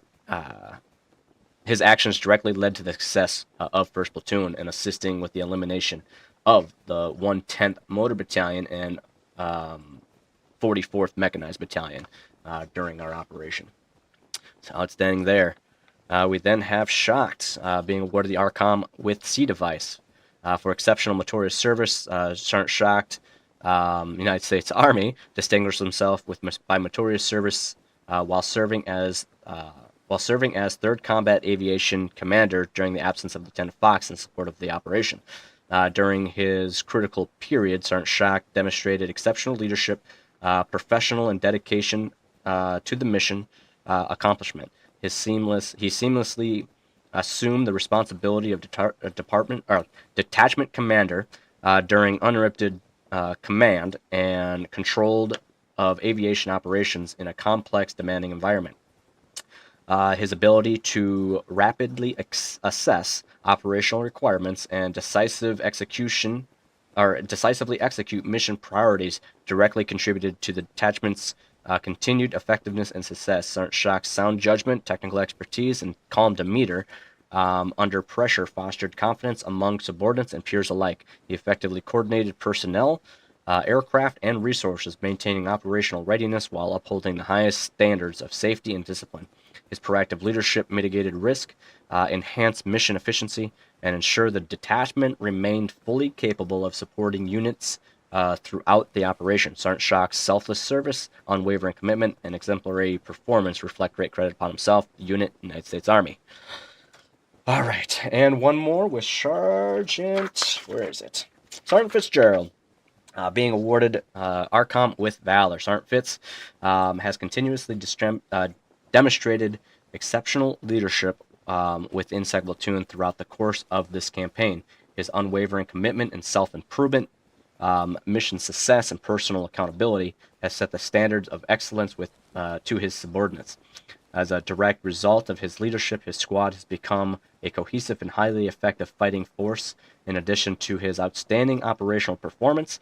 directly led to the success of 1st Platoon and assisting with the elimination of the 110th Motor Battalion and 44th Mechanized Battalion during our operation. So outstanding there. We then have Shocked being awarded the ARCOM with C device for exceptional meritorious service. Sergeant Shocked, United States Army, distinguished himself by meritorious service while serving as 3rd Combat Aviation Commander during the absence of Lieutenant Fox in support of the operation. During his critical period, Sergeant Shocked demonstrated exceptional leadership, professional and dedication to the mission accomplishment. He seamlessly assumed the responsibility of detachment commander during uninterrupted command and controlled of aviation operations in a complex, demanding environment. His ability to rapidly assess operational requirements and decisively execute mission priorities directly contributed to the detachment's continued effectiveness and success. Sergeant Shock's sound judgment, technical expertise, and calm demeanor under pressure fostered confidence among subordinates and peers alike. He effectively coordinated personnel, aircraft, and resources, maintaining operational readiness while upholding the highest standards of safety and discipline. His proactive leadership mitigated risk, enhanced mission efficiency, and ensured the detachment remained fully capable of supporting units throughout the operation. Sergeant Shock's selfless service, unwavering commitment, and exemplary performance reflect great credit upon himself, the unit, United States Army. All right, and one more with Sergeant... Where is it? Sergeant Fitzgerald. Being awarded ARCOM with Valor. Sergeant Fitz has continuously demonstrated exceptional leadership within Second Platoon throughout the course of this campaign. His unwavering commitment and self-improvement, mission success, and personal accountability has set the standards of excellence to his subordinates. As a direct result of his leadership, his squad has become a cohesive and highly effective fighting force. In addition to his outstanding operational performance,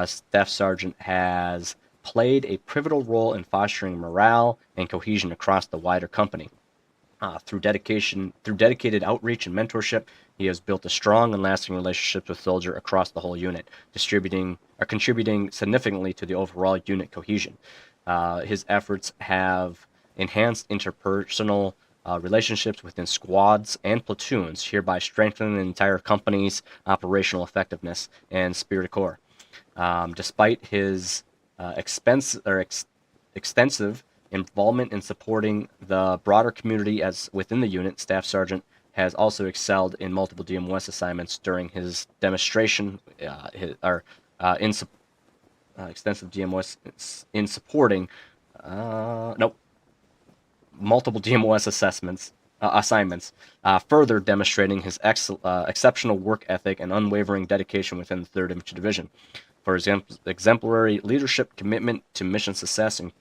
Staff Sergeant has played a pivotal role in fostering morale and cohesion across the wider company. Through dedicated outreach and mentorship, he has built a strong and lasting relationship with soldiers across the whole unit, contributing significantly to the overall unit cohesion. His efforts have enhanced interpersonal relationships within squads and platoons, hereby strengthening the entire company's operational effectiveness and spirit of corps. Despite his extensive involvement in supporting the broader community as within the unit, Staff Sergeant has also excelled in multiple DMOS assignments during his demonstration, extensive DMOS in supporting, multiple DMOS assignments, further demonstrating his exceptional work ethic and unwavering dedication within the 3rd Infantry Division. For example, exemplary leadership, commitment to mission success, and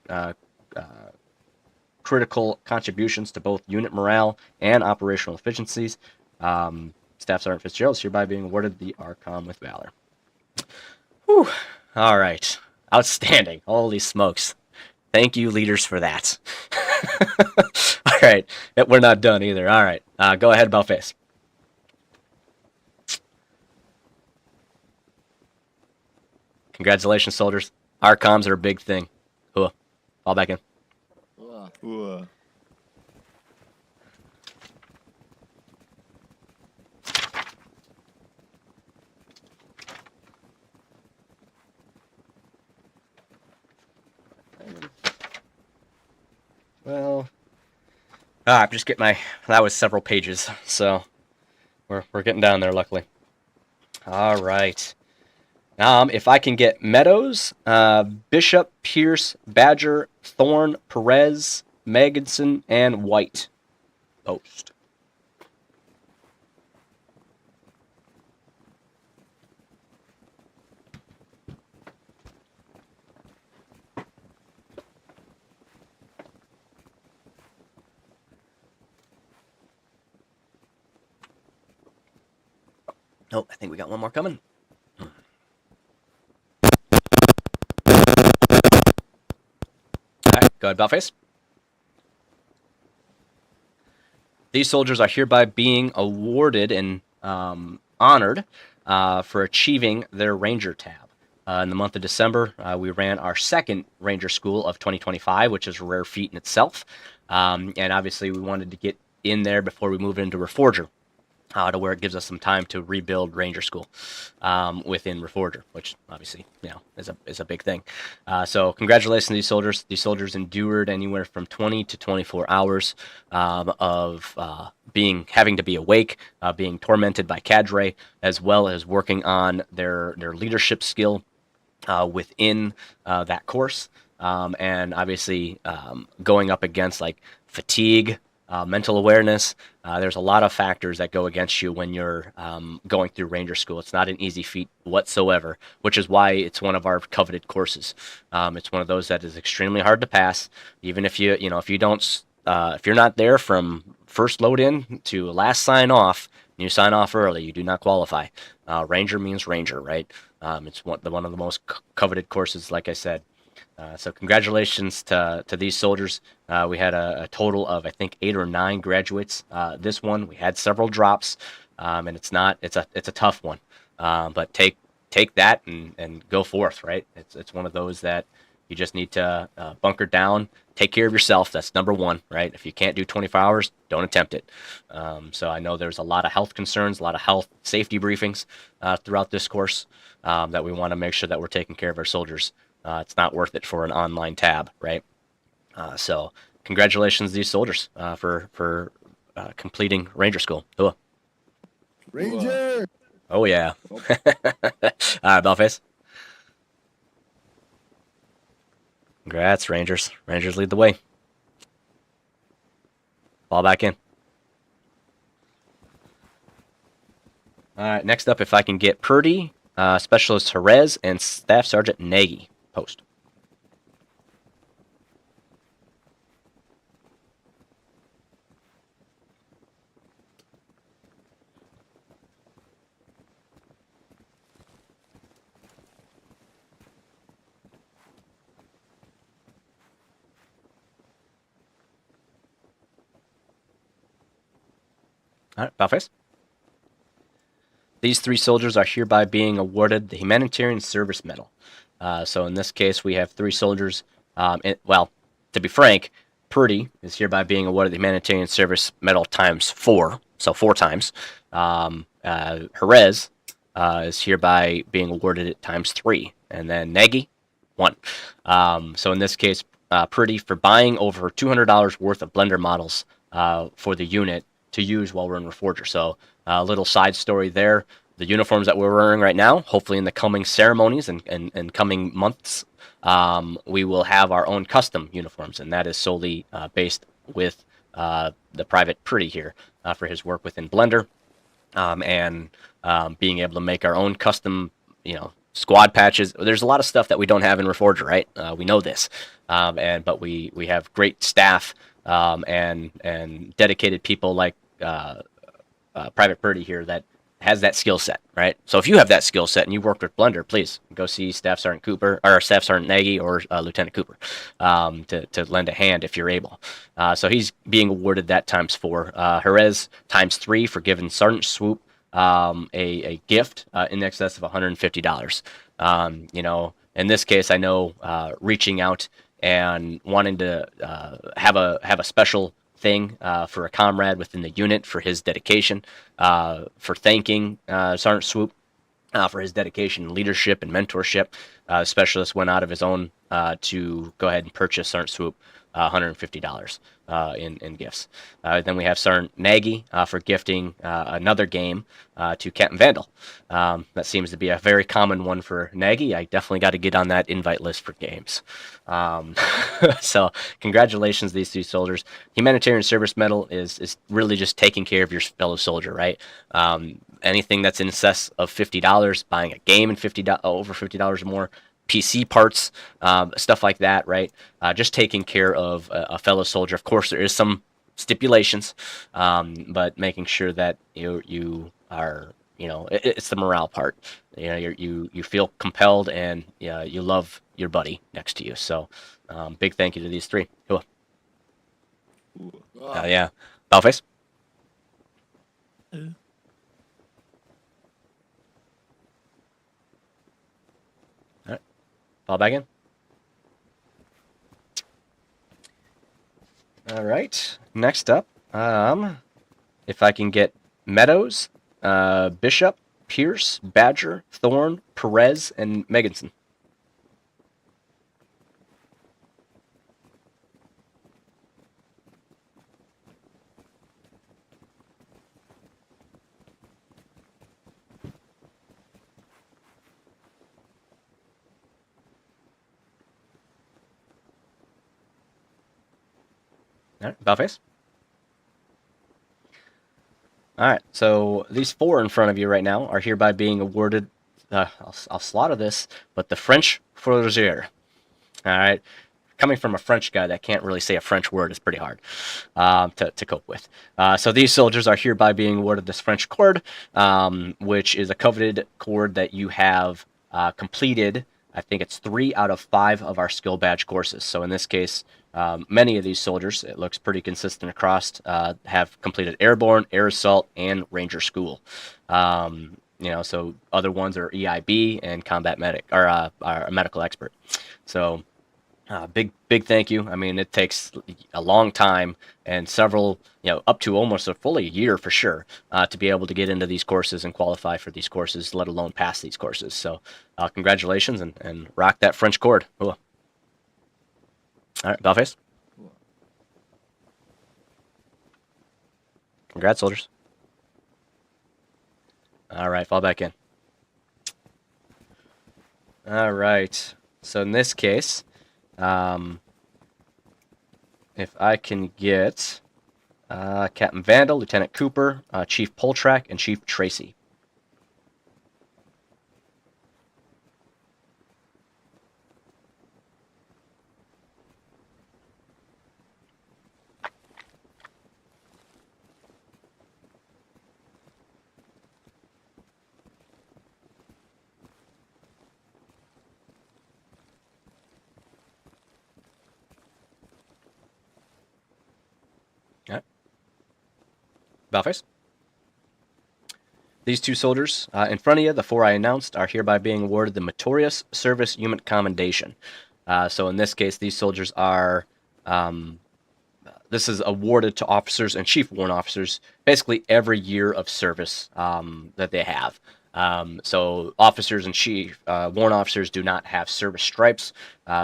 critical contributions to both unit morale and operational efficiencies, Staff Sergeant Fitzgerald is hereby being awarded the ARCOM with Valor. Whew. All right. Outstanding. Holy smokes. Thank you, leaders, for that. All right. We're not done either. All right. Go ahead, Belface. Congratulations, soldiers. ARCOMs are a big thing. Cool. Fall back in. Well, I'm just getting that was several pages, so we're getting down there, luckily. All right. If I can get Meadows, Bishop, Pierce, Badger, Thorne, Perez, Megginson, and White. Post. Oh, I think we got one more coming. All right, go ahead, Bellface. These soldiers are hereby being awarded and honored for achieving their Ranger tab. In the month of December, we ran our second Ranger School of 2025, which is a rare feat in itself. And obviously, we wanted to get in there before we move into Reforger. To where it gives us some time to rebuild Ranger School within Reforger, which obviously, is a big thing. So congratulations to these soldiers. These soldiers endured anywhere from 20 to 24 hours of having to be awake, being tormented by cadre, as well as working on their leadership skill within that course. And obviously going up against like fatigue, mental awareness. There's a lot of factors that go against you when you're going through Ranger School. It's not an easy feat whatsoever, which is why it's one of our coveted courses. It's one of those that is extremely hard to pass. Even if if you're not there from first load in to last sign off, and you sign off early, you do not qualify. Ranger means Ranger, right? It's one of the most coveted courses, like I said. So congratulations to these soldiers. We had a total of, I think, 8 or 9 graduates. This one, we had several drops, and it's a tough one. But take that and go forth, right? It's one of those that you just need to bunker down, take care of yourself. That's number one, right? If you can't do 24 hours, don't attempt it. So I know there's a lot of health concerns, a lot of health safety briefings throughout this course that we want to make sure that we're taking care of our soldiers. It's not worth it for an online tab, right? So congratulations to these soldiers for completing Ranger School. Ooh. Ranger! Oh, yeah. All right, Bellface. Congrats, Rangers. Rangers lead the way. Ball back in. All right, next up, if I can get Purdy, Specialist Jerez, and Staff Sergeant Nagy. Post. All right, Bellface. These 3 soldiers are hereby being awarded the Humanitarian Service Medal. So in this case, we have 3 soldiers. To be frank, Purdy is hereby being awarded the Humanitarian Service Medal times 4, so 4 times. Jerez is hereby being awarded it times 3, and then Nagy, 1. So in this case, Purdy for buying over $200 worth of blender models for the unit to use while we're in Reforger. So a little side story there. The uniforms that we're wearing right now, hopefully in the coming ceremonies and coming months, we will have our own custom uniforms, and that is solely based with the Private Purdy here for his work within Blender and being able to make our own custom, squad patches. There's a lot of stuff that we don't have in Reforger, right? We know this, but we have great staff and dedicated people like Private Purdy here that has that skill set, right? So if you have that skill set and you worked with Blender, please go see Staff Sergeant Cooper or Staff Sergeant Nagy or Lieutenant Cooper to lend a hand if you're able. So he's being awarded that times 4. Jerez times 3 for giving Sergeant Swoop a gift in excess of $150. In this case, I know reaching out and wanting to have a special thing for a comrade within the unit for his dedication, for thanking Sergeant Swoop for his dedication, leadership, and mentorship. Specialist went out of his own to go ahead and purchase Sergeant Swoop $150 in gifts. Then we have Sergeant Nagy for gifting another game to Captain Vandal. That seems to be a very common one for Nagy. I definitely got to get on that invite list for games. So congratulations, these two soldiers. Humanitarian Service Medal is really just taking care of your fellow soldier, right? Anything that's in excess of $50, buying a game in over $50 or more, PC parts, stuff like that, right? Just taking care of a fellow soldier. Of course, there is some stipulations, but making sure that you are, it's the morale part. You feel compelled and you love your buddy next to you. So, big thank you to these three. Cool. Yeah, Bowface. Fall back in. All right. Next up, if I can get Meadows, Bishop, Pierce, Badger, Thorne, Perez, and Meganson. All right, Bowface. All right, so these four in front of you right now are hereby being awarded, I'll slaughter this, but the French Reforger. All right, coming from a French guy that can't really say a French word is pretty hard to cope with. So these soldiers are hereby being awarded this French cord, which is a coveted cord that you have completed. I think it's 3 out of 5 of our skill badge courses. So in this case, many of these soldiers, it looks pretty consistent across, have completed Airborne, Air Assault, and Ranger School. So other ones are EIB and Combat Medic, or a Medical Expert. So big thank you. I mean, it takes a long time and several, up to almost a fully year for sure, to be able to get into these courses and qualify for these courses, let alone pass these courses. So congratulations and rock that French cord. Cool. All right, Bellface. Cool. Congrats, soldiers. All right, fall back in. All right. So in this case, if I can get Captain Vandal, Lieutenant Cooper, Chief Poltrack, and Chief Tracy. Bellface. These two soldiers in front of you, the 4 I announced, are hereby being awarded the Meritorious Service Unit Commendation. So in this case, these soldiers are, this is awarded to officers and chief warrant officers basically every year of service that they have. So officers and chief warrant officers do not have service stripes,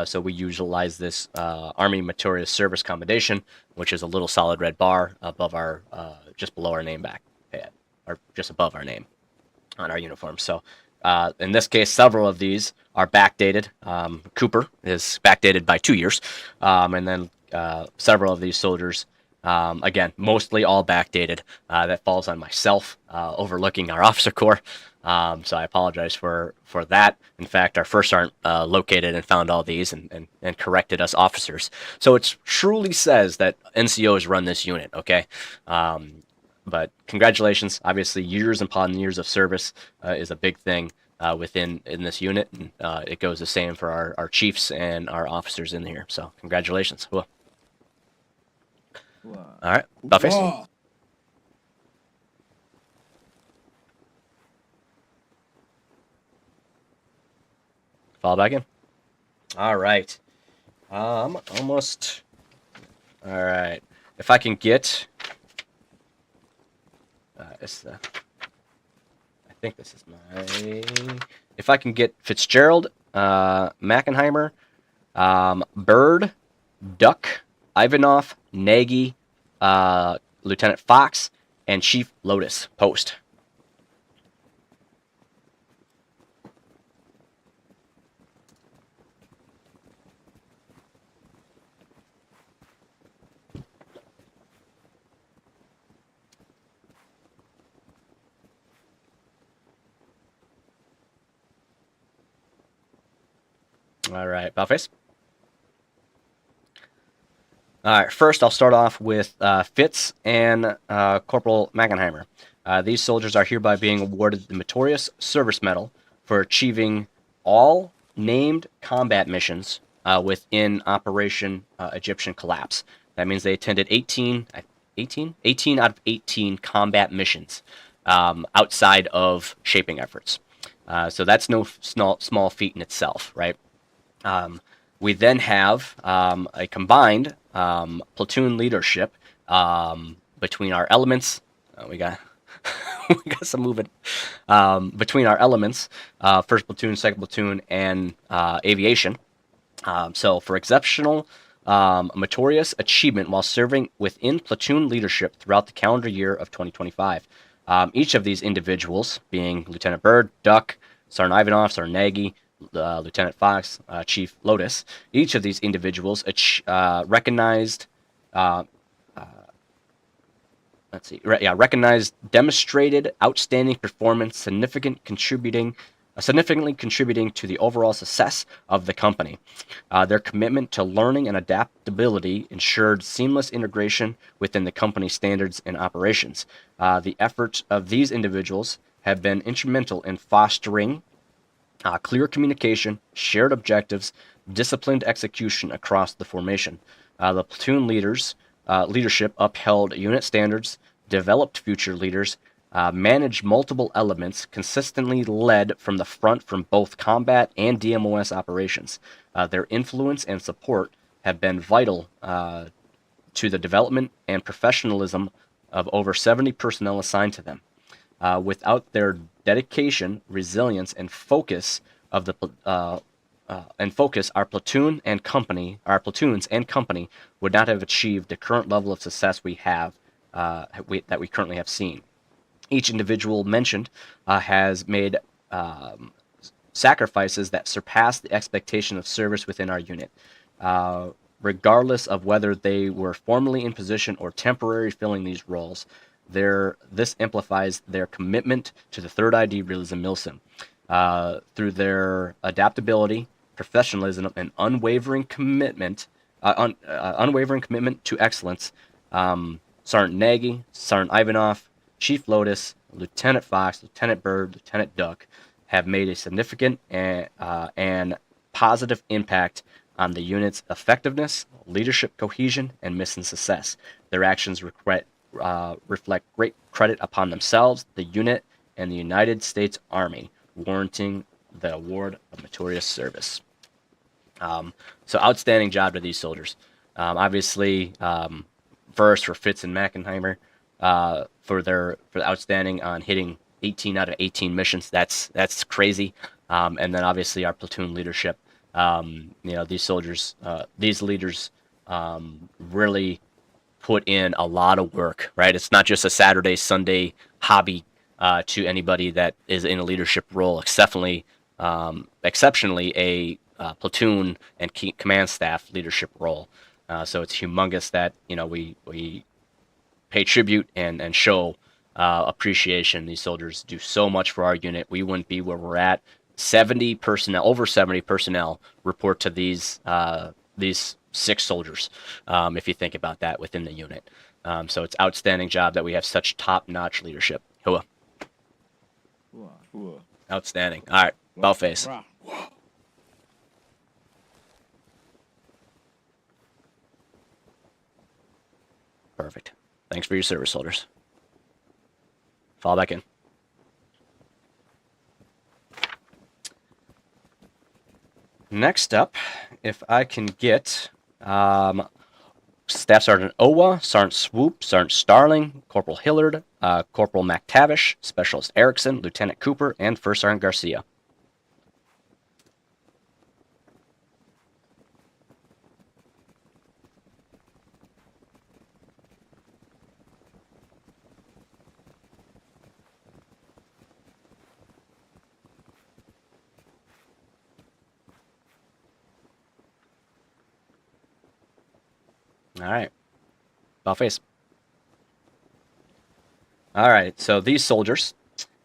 so we utilize this Army Meritorious Service Commendation, which is a little solid red bar above our, just below our name back, or just above our name on our uniform. So in this case, several of these are backdated. Cooper is backdated by 2 years, and then several of these soldiers, again, mostly all backdated. That falls on myself, overlooking our officer corps. So I apologize for that. In fact, our first sergeant located and found all these and corrected us officers. So it truly says that NCOs run this unit, okay? But congratulations. Obviously, years upon years of service is a big thing in this unit. And it goes the same for our chiefs and our officers in here. So congratulations. Cool. Wow. All right, Bellface. Wow. Fall back in. All right. Almost. All right. If I can get, I think this is my. If I can get Fitzgerald, Mackenheimer, Bird, Duck, Ivanov, Nagy, Lieutenant Fox, and Chief Lotus. Post. All right, Bowface. All right, first I'll start off with Fitz and Corporal Mackenheimer. These soldiers are hereby being awarded the Meritorious Service Medal for achieving all named combat missions within Operation Egyptian Collapse. That means they attended 18 out of 18 combat missions outside of shaping efforts. So that's no small feat in itself, right? We then have a combined platoon leadership between our elements. We got we got some movement between our elements, first platoon, second platoon, and aviation. So for exceptional, meritorious achievement while serving within platoon leadership throughout the calendar year of 2025. Each of these individuals, being Lieutenant Bird, Duck, Sergeant Ivanov, Sergeant Nagy, Lieutenant Fox, Chief Lotus, each of these individuals recognized demonstrated outstanding performance, significantly contributing to the overall success of the company. Their commitment to learning and adaptability ensured seamless integration within the company's standards and operations. The efforts of these individuals have been instrumental in fostering clear communication, shared objectives, disciplined execution across the formation. The platoon leadership upheld unit standards, developed future leaders, managed multiple elements, consistently led from the front from both combat and DMOS operations. Their influence and support have been vital to the development and professionalism of over 70 personnel assigned to them. Without their dedication, resilience, and focus our platoons and company would not have achieved the current level of success we have that we currently have seen. Each individual mentioned has made sacrifices that surpass the expectation of service within our unit. Regardless of whether they were formally in position or temporarily filling these roles, this amplifies their commitment to the Third ID Realism Milsim. Through their adaptability, professionalism, and unwavering commitment to excellence, Sergeant Nagy, Sergeant Ivanov, Chief Lotus, Lieutenant Fox, Lieutenant Bird, Lieutenant Duck have made a significant and positive impact on the unit's effectiveness, leadership cohesion, and mission success. Their actions reflect great credit upon themselves, the unit, and the United States Army, warranting the award of meritorious service. So outstanding job to these soldiers. Obviously, first for Fitz and Mackenheimer for the outstanding on hitting 18 out of 18 missions. That's crazy. And then obviously our platoon leadership. These soldiers, these leaders really put in a lot of work, right? It's not just a Saturday, Sunday hobby to anybody that is in a leadership role. Exceptionally a platoon and command staff leadership role. So it's humongous that we pay tribute and show appreciation. These soldiers do so much for our unit. We wouldn't be where we're at. Over 70 personnel report to these 6 soldiers, if you think about that within the unit. So it's outstanding job that we have such top-notch leadership. Hua. Outstanding. All right, Bowface. Perfect. Thanks for your service, soldiers. Fall back in. Next up, if I can get Staff Sergeant Owa, Sergeant Swoop, Sergeant Starling, Corporal Hillard, Corporal McTavish, Specialist Erickson, Lieutenant Cooper, and First Sergeant Garcia. All right. About face. All right. So these soldiers.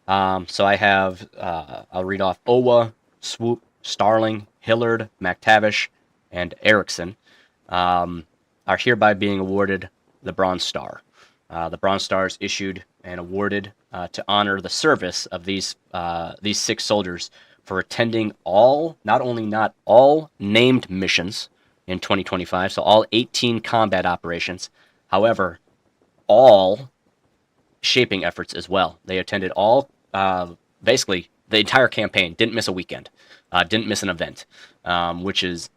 So I have, I'll read off Owa, Swoop, Starling, Hillard, McTavish, and Erickson are hereby being awarded the Bronze Star. The Bronze Star is issued and awarded to honor the service of these 6 soldiers for attending not all named missions in 2025, so all 18 combat operations. However, all shaping efforts as well. They attended all, basically, the entire campaign, didn't miss a weekend, didn't miss an event, which is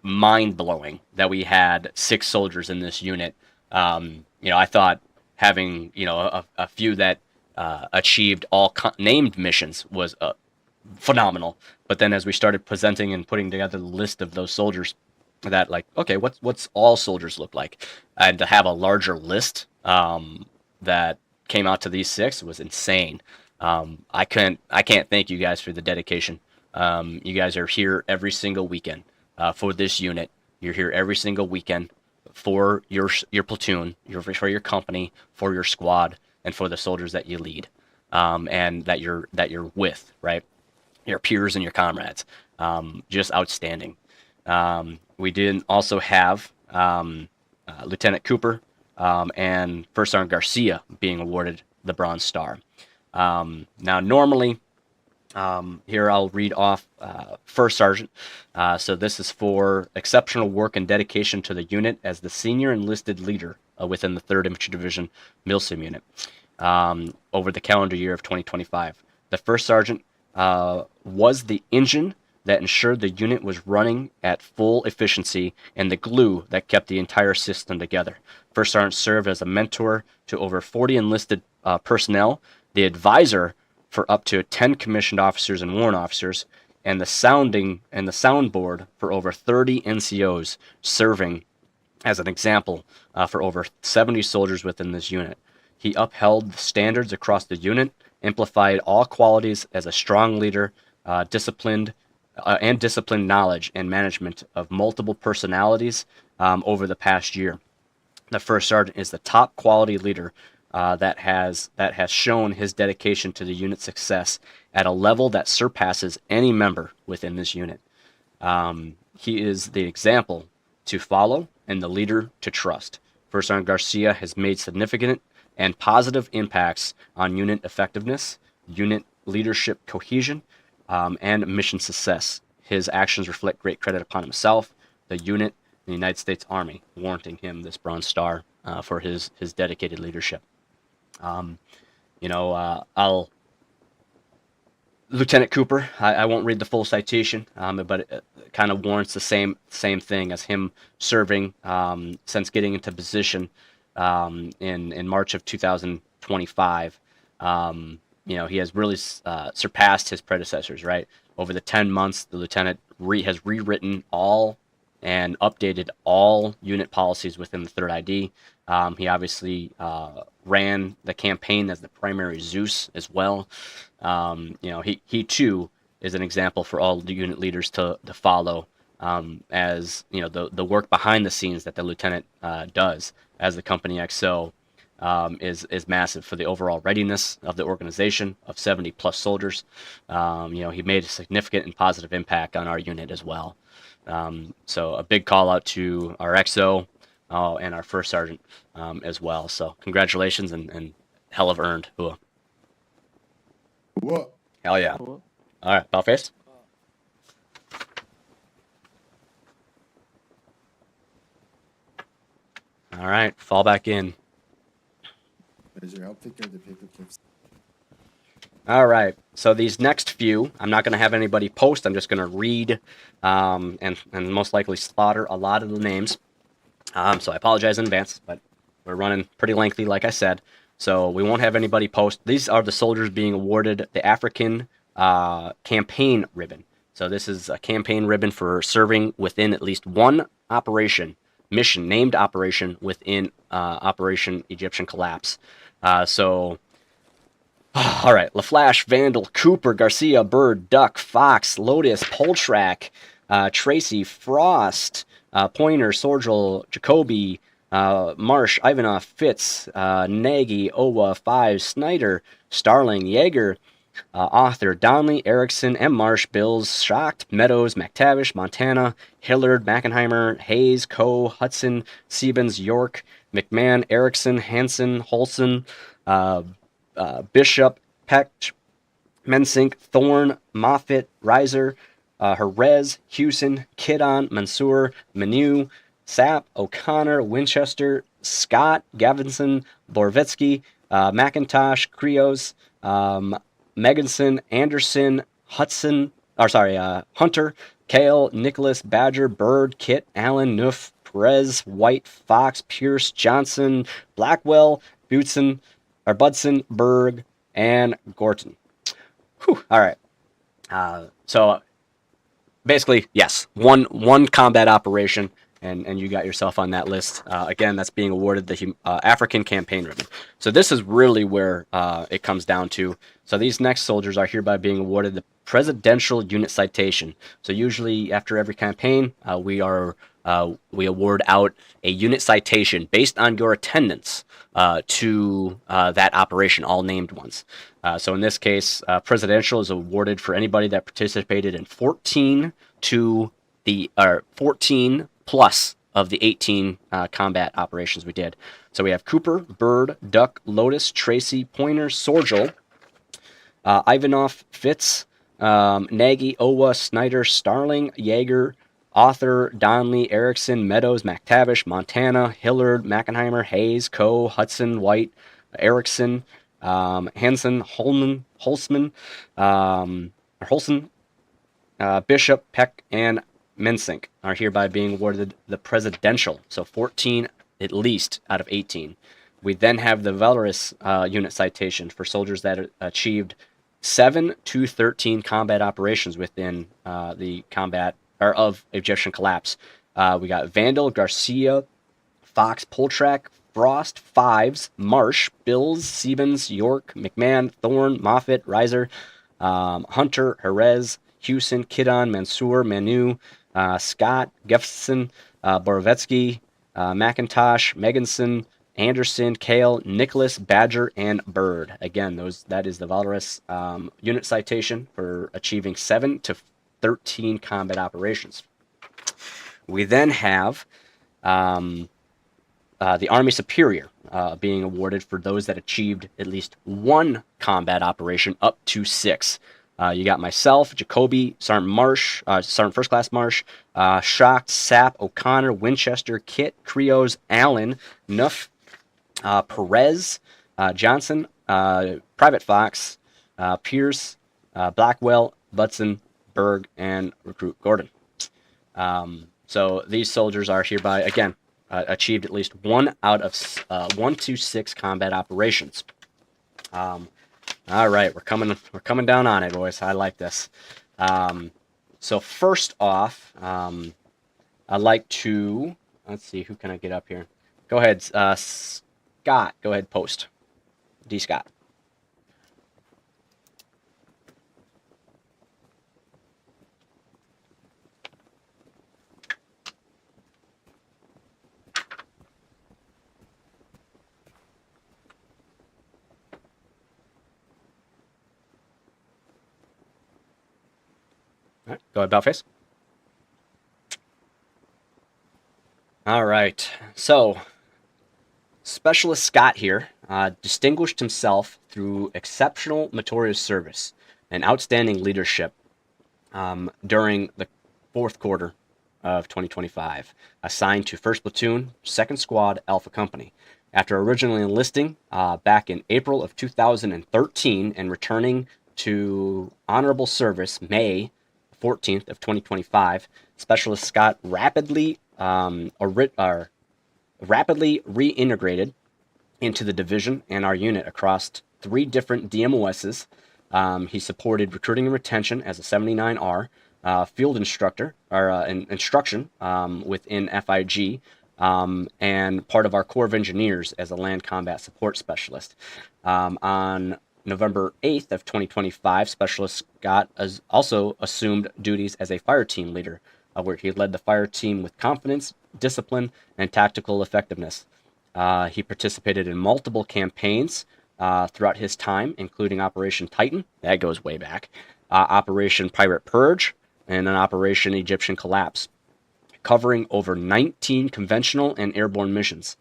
mind-blowing that we had 6 soldiers in this unit. I thought having, a few that achieved all named missions was phenomenal. But then as we started presenting and putting together the list of those soldiers, that okay, what's all soldiers look like? And to have a larger list that came out to these 6 was insane. I can't thank you guys for the dedication. You guys are here every single weekend for this unit. You're here every single weekend for your platoon, for your company, for your squad, and for the soldiers that you lead, and that you're with, right? Your peers and your comrades. Just outstanding. We did also have Lieutenant Cooper and First Sergeant Garcia being awarded the Bronze Star. Now, normally, here I'll read off First Sergeant. So this is for exceptional work and dedication to the unit as the senior enlisted leader within the 3rd Infantry Division MILSIM unit over the calendar year of 2025. The First Sergeant was the engine that ensured the unit was running at full efficiency and the glue that kept the entire system together. First Sergeant served as a mentor to over 40 enlisted personnel, the advisor for up to 10 commissioned officers and warrant officers, and the soundboard for over 30 NCOs, serving as an example for over 70 soldiers within this unit. He upheld the standards across the unit, amplified all qualities as a strong leader, disciplined knowledge and management of multiple personalities over the past year. The First Sergeant is the top quality leader that has shown his dedication to the unit's success at a level that surpasses any member within this unit. He is the example to follow and the leader to trust. First Sergeant Garcia has made significant and positive impacts on unit effectiveness, unit leadership cohesion, and mission success. His actions reflect great credit upon himself, the unit, and the United States Army, warranting him this Bronze Star for his dedicated leadership. Lieutenant Cooper, I won't read the full citation, but it kind of warrants the same thing as him serving since getting into position in March of 2025. He has really surpassed his predecessors, right? Over the 10 months, the lieutenant has rewritten all and updated all unit policies within the 3rd ID. He obviously ran the campaign as the primary Zeus as well. He too is an example for all the unit leaders to follow, as the work behind the scenes that the lieutenant does as the company XO is massive for the overall readiness of the organization of 70 plus soldiers. He made a significant and positive impact on our unit as well. So a big call out to our XO and our First Sergeant as well. So congratulations and hell of earned. Ooh. What? Hell yeah. All right, Bellface. All right, fall back in. Major, I'll take care of the paper clips. All right, so these next few, I'm not going to have anybody post. I'm just going to read and most likely slaughter a lot of the names. So I apologize in advance, but we're running pretty lengthy, like I said. So we won't have anybody post. These are the soldiers being awarded the African campaign ribbon. So this is a campaign ribbon for serving within at least one mission, named operation within Operation Egyptian Collapse. All right, LaFlash, Vandal, Cooper, Garcia, Bird, Duck, Fox, Lotus, Poltrack, Tracy, Frost, Pointer, Sorgel, Jacoby, Marsh, Ivanov, Fitz, Nagy, Owa, Five, Snyder, Starling, Yeager, Author, Donnelly, Erickson, M. Marsh, Bills, Schacht, Meadows, McTavish, Montana, Hillard, Mackenheimer, Hayes, Coe, Hudson, Siebens, York, McMahon, Erickson, Hansen, Holson, Bishop, Peck, Mensink, Thorne, Moffitt, Reiser, Jerez, Hewson, Kidon, Mansour, Manu, Sapp, O'Connor, Winchester, Scott, Gavinson, Borvetsky, McIntosh, Krios, Meganson, Anderson, Hunter, Kale, Nicholas, Badger, Bird, Kit, Allen, Noof, Perez, White, Fox, Pierce, Johnson, Blackwell, Budson, Berg, and Gorton. Whew, all right. So basically, yes, one combat operation, and you got yourself on that list. Again, that's being awarded the African Campaign Ribbon. So this is really where it comes down to. So these next soldiers are hereby being awarded the Presidential Unit Citation. So usually after every campaign, we award out a unit citation based on your attendance to that operation, all named ones. So in this case, Presidential is awarded for anybody that participated in 14 plus of the 18 combat operations we did. So we have Cooper, Bird, Duck, Lotus, Tracy, Pointer, Sorgel, Ivanov, Fitz, Nagy, Owa, Snyder, Starling, Yeager, Author, Donnelly, Erickson, Meadows, McTavish, Montana, Hillard, Mackenheimer, Hayes, Coe, Hudson, White, Erickson, Hansen, Holsman, Bishop, Peck, and Mensink are hereby being awarded the Presidential, so 14 at least out of 18. We then have the Valorous unit citation for soldiers that achieved 7 to 13 combat operations within the combat or of Egyptian collapse. We got Vandal, Garcia, Fox, Poltrack, Frost, Fives, Marsh, Bills, Siebens, York, McMahon, Thorne, Moffitt, Reiser, Hunter, Jerez, Hewson, Kidon, Mansour, Manu, Scott, Gefson, Borovetsky, McIntosh, Meganson, Anderson, Kale, Nicholas, Badger, and Bird. Again, that is the Valorous unit citation for achieving 7 to 13 combat operations. We then have the Army Superior being awarded for those that achieved at least 1 combat operation up to 6. You got myself, Jacoby, Sergeant First Class Marsh, Schacht, Sapp, O'Connor, Winchester, Kit, Krios, Allen, Nuff, Perez, Johnson, Private Fox, Pierce, Blackwell, Butson, Berg, and Recruit Gordon. So these soldiers are hereby, again, achieved at least 1 out of 1 to 6 combat operations. All right, we're coming down on it, boys. I like this. So first off, I'd like to, let's see, who can I get up here? Go ahead, Scott. Go ahead, post. D. Scott. All right, go ahead, Bellface. All right, so Specialist Scott here distinguished himself through exceptional meritorious service and outstanding leadership during the 4th quarter of 2025, assigned to 1st Platoon, 2nd Squad, Alpha Company. After originally enlisting back in April of 2013 and returning to honorable service May 14th of 2025, Specialist Scott rapidly reintegrated into the division and our unit across 3 different DMOSs. He supported recruiting and retention as a 79R, field instructor or instruction within FIG, and part of our Corps of Engineers as a land combat support specialist. On November 8th of 2025, Specialist Scott has also assumed duties as a fire team leader where he led the fire team with confidence, discipline, and tactical effectiveness. He participated in multiple campaigns throughout his time, including Operation Titan, that goes way back, Operation Pirate Purge, and then Operation Egyptian Collapse, covering over 19 conventional and airborne missions.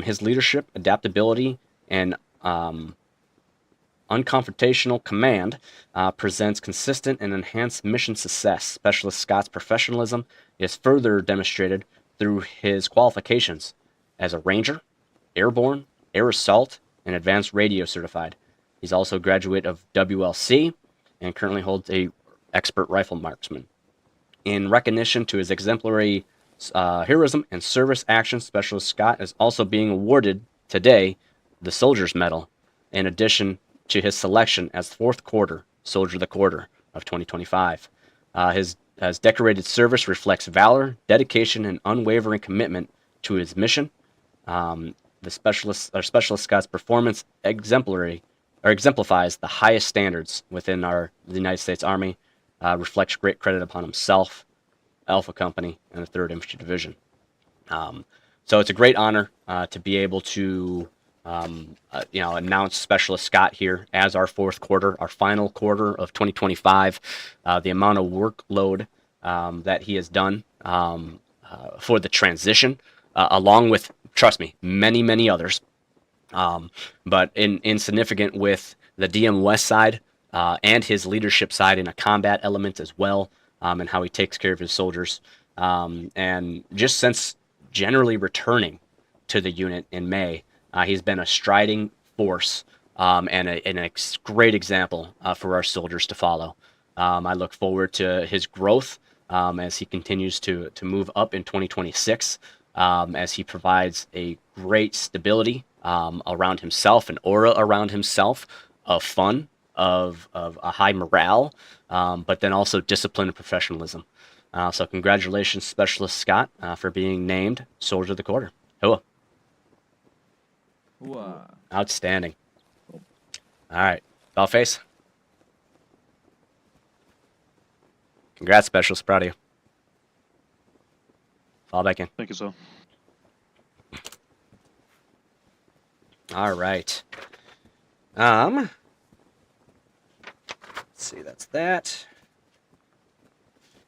His leadership, adaptability, and unconfrontational command presents consistent and enhanced mission success. Specialist Scott's professionalism is further demonstrated through his qualifications as a Ranger, Airborne, Air Assault, and Advanced Radio certified. He's also a graduate of WLC and currently holds a expert rifle marksman. In recognition to his exemplary heroism and service action, Specialist Scott is also being awarded today the Soldier's Medal, in addition to his selection as fourth quarter Soldier of the Quarter of 2025. His decorated service reflects valor, dedication, and unwavering commitment to his mission. Specialist Scott's performance exemplifies the highest standards within the United States Army, reflects great credit upon himself, Alpha Company, and the 3rd Infantry Division. So it's a great honor to be able to announce Specialist Scott here as our fourth quarter, our final quarter of 2025. The amount of workload that he has done for the transition, along with, trust me, many, many others, but insignificant with the DM West side and his leadership side in a combat element as well, and how he takes care of his soldiers. And just since generally returning to the unit in May, he's been a striding force and a great example for our soldiers to follow. I look forward to his growth as he continues to move up in 2026, as he provides a great stability around himself, an aura around himself of fun, of a high morale, but then also discipline and professionalism. So congratulations, Specialist Scott, for being named Soldier of the Quarter. Hoa. Wow. Outstanding. All right, Bellface. Congrats, Specialist. Proud of you. Fall back in. Thank you, sir. All right. Let's see, that's that.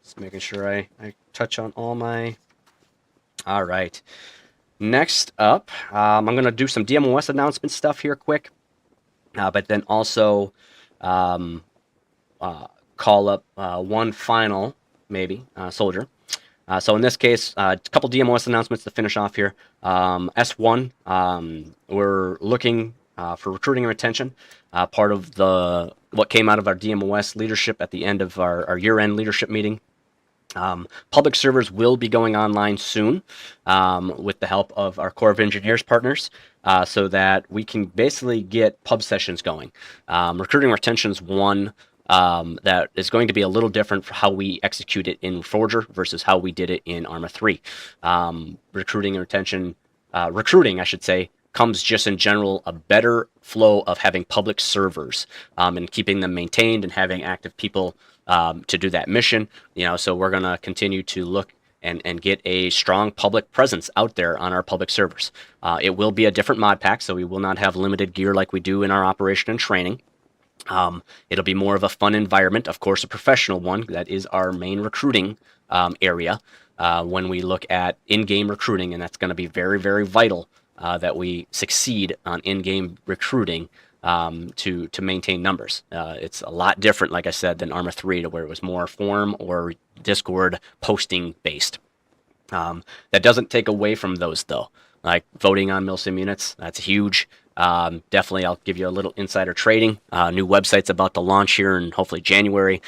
Just making sure I touch on all my... All right. Next up, I'm going to do some DMOS announcement stuff here quick, but then also call up one final, maybe, soldier. So in this case, a couple DMOS announcements to finish off here. S1, we're looking for recruiting and retention. Part of what came out of our DMOS leadership at the end of our year-end leadership meeting. Public servers will be going online soon with the help of our Corps of Engineers partners, so that we can basically get pub sessions going. Recruiting retention is one that is going to be a little different for how we execute it in Reforger versus how we did it in Arma 3. Recruiting and retention, recruiting, I should say, comes just in general a better flow of having public servers and keeping them maintained and having active people to do that mission. So we're going to continue to look and get a strong public presence out there on our public servers. It will be a different mod pack, so we will not have limited gear like we do in our operation and training. It'll be more of a fun environment, of course, a professional one. That is our main recruiting area when we look at in-game recruiting, and that's going to be very, very vital that we succeed on in-game recruiting to maintain numbers. It's a lot different, like I said, than Arma 3, to where it was more forum or Discord posting based. That doesn't take away from those, though. Like voting on milsim units, that's huge. Definitely, I'll give you a little insider trading. New website's about to launch here in hopefully January,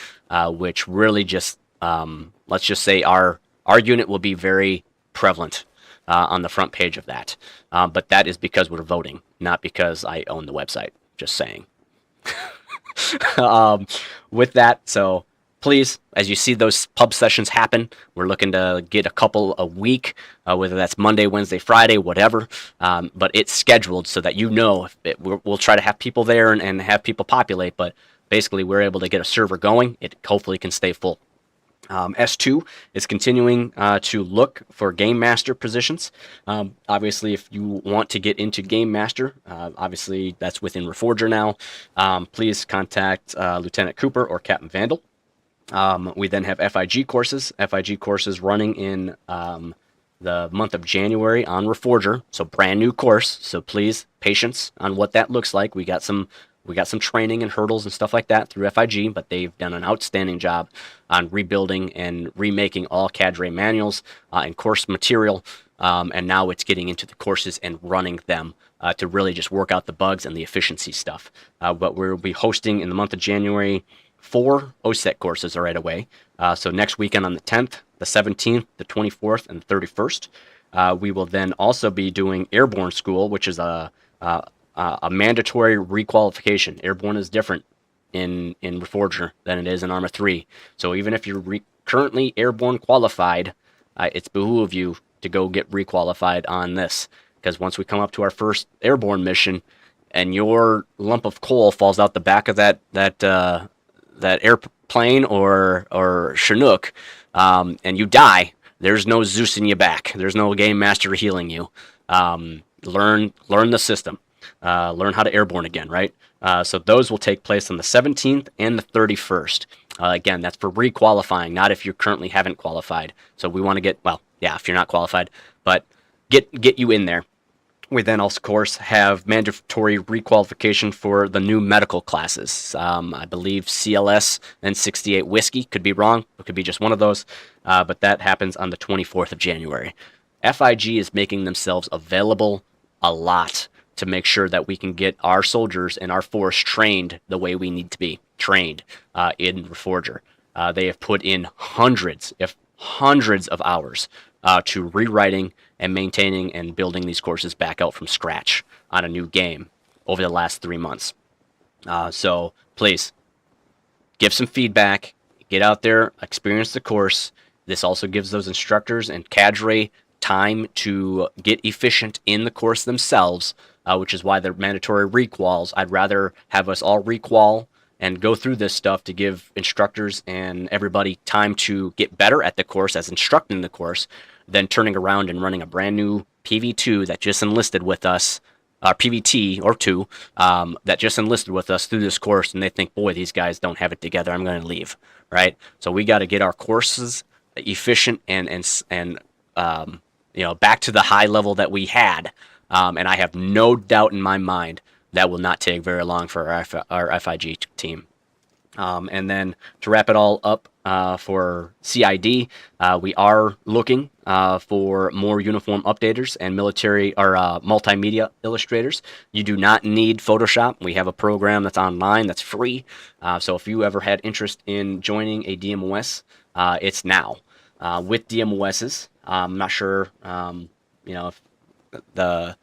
which really just, let's just say our unit will be very prevalent on the front page of that. But that is because we're voting, not because I own the website. Just saying. With that, so please, as you see those pub sessions happen, we're looking to get a couple a week, whether that's Monday, Wednesday, Friday, whatever. But it's scheduled so that we'll try to have people there and have people populate. But basically, we're able to get a server going. It hopefully can stay full. S2 is continuing to look for Game Master positions. Obviously, if you want to get into Game Master, obviously that's within Reforger now. Please contact Lieutenant Cooper or Captain Vandal. We then have FIG courses. FIG courses running in the month of January on Reforger, so brand new course. So please, patience on what that looks like. We got some training and hurdles and stuff like that through FIG, but they've done an outstanding job on rebuilding and remaking all cadre manuals and course material. And now it's getting into the courses and running them to really just work out the bugs and the efficiency stuff. But we'll be hosting in the month of January 4 OSEC courses are right away. So next weekend on the 10th, the 17th, the 24th, and the 31st. We will then also be doing Airborne School, which is a mandatory requalification. Airborne is different in Reforger than it is in Arma 3. So even if you're currently Airborne qualified, it's behoove you to go get requalified on this. Because once we come up to our first Airborne mission, and your lump of coal falls out the back of that airplane or Chinook, and you die, there's no Zeusing you back. There's no Game Master healing you. Learn the system. Learn how to airborne again, right? So those will take place on the 17th and the 31st. Again, that's for requalifying, not if you currently haven't qualified. So we want to get, well, yeah, if you're not qualified, but get you in there. We then, of course, have mandatory requalification for the new medical classes. I believe CLS and 68 Whiskey. Could be wrong. It could be just one of those. But that happens on the 24th of January. FIG is making themselves available a lot to make sure that we can get our soldiers and our force trained the way we need to be trained in Reforger. They have put in hundreds of hours to rewriting and maintaining and building these courses back out from scratch on a new game over the last 3 months. So please, give some feedback, get out there, experience the course. This also gives those instructors and cadre time to get efficient in the course themselves, which is why they're mandatory requals. I'd rather have us all requal and go through this stuff to give instructors and everybody time to get better at the course as instructing the course than turning around and running a brand new PV2 that just enlisted with us, PVT or 2, that just enlisted with us through this course, and they think, boy, these guys don't have it together, I'm going to leave, right? So we got to get our courses efficient and back to the high level that we had, and I have no doubt in my mind that will not take very long for our FIG team. And then to wrap it all up for CID, we are looking for more uniform updaters and military or multimedia illustrators. You do not need Photoshop. We have a program that's online that's free. So if you ever had interest in joining a DMOS, it's now. With DMOSs, I'm not sure, if the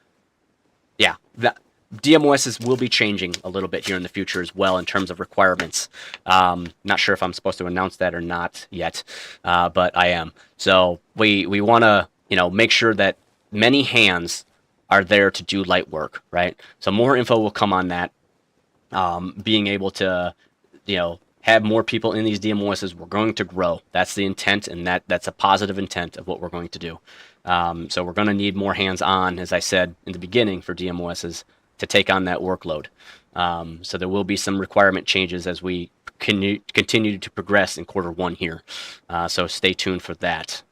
DMOSs will be changing a little bit here in the future as well in terms of requirements. Not sure if I'm supposed to announce that or not yet, but I am. So we want to make sure that many hands are there to do light work, right? So more info will come on that. Being able to have more people in these DMOSs, we're going to grow. That's the intent, and that's a positive intent of what we're going to do. So we're going to need more hands on, as I said in the beginning, for DMOSs to take on that workload. So there will be some requirement changes as we continue to progress in Q1 here. So stay tuned for that.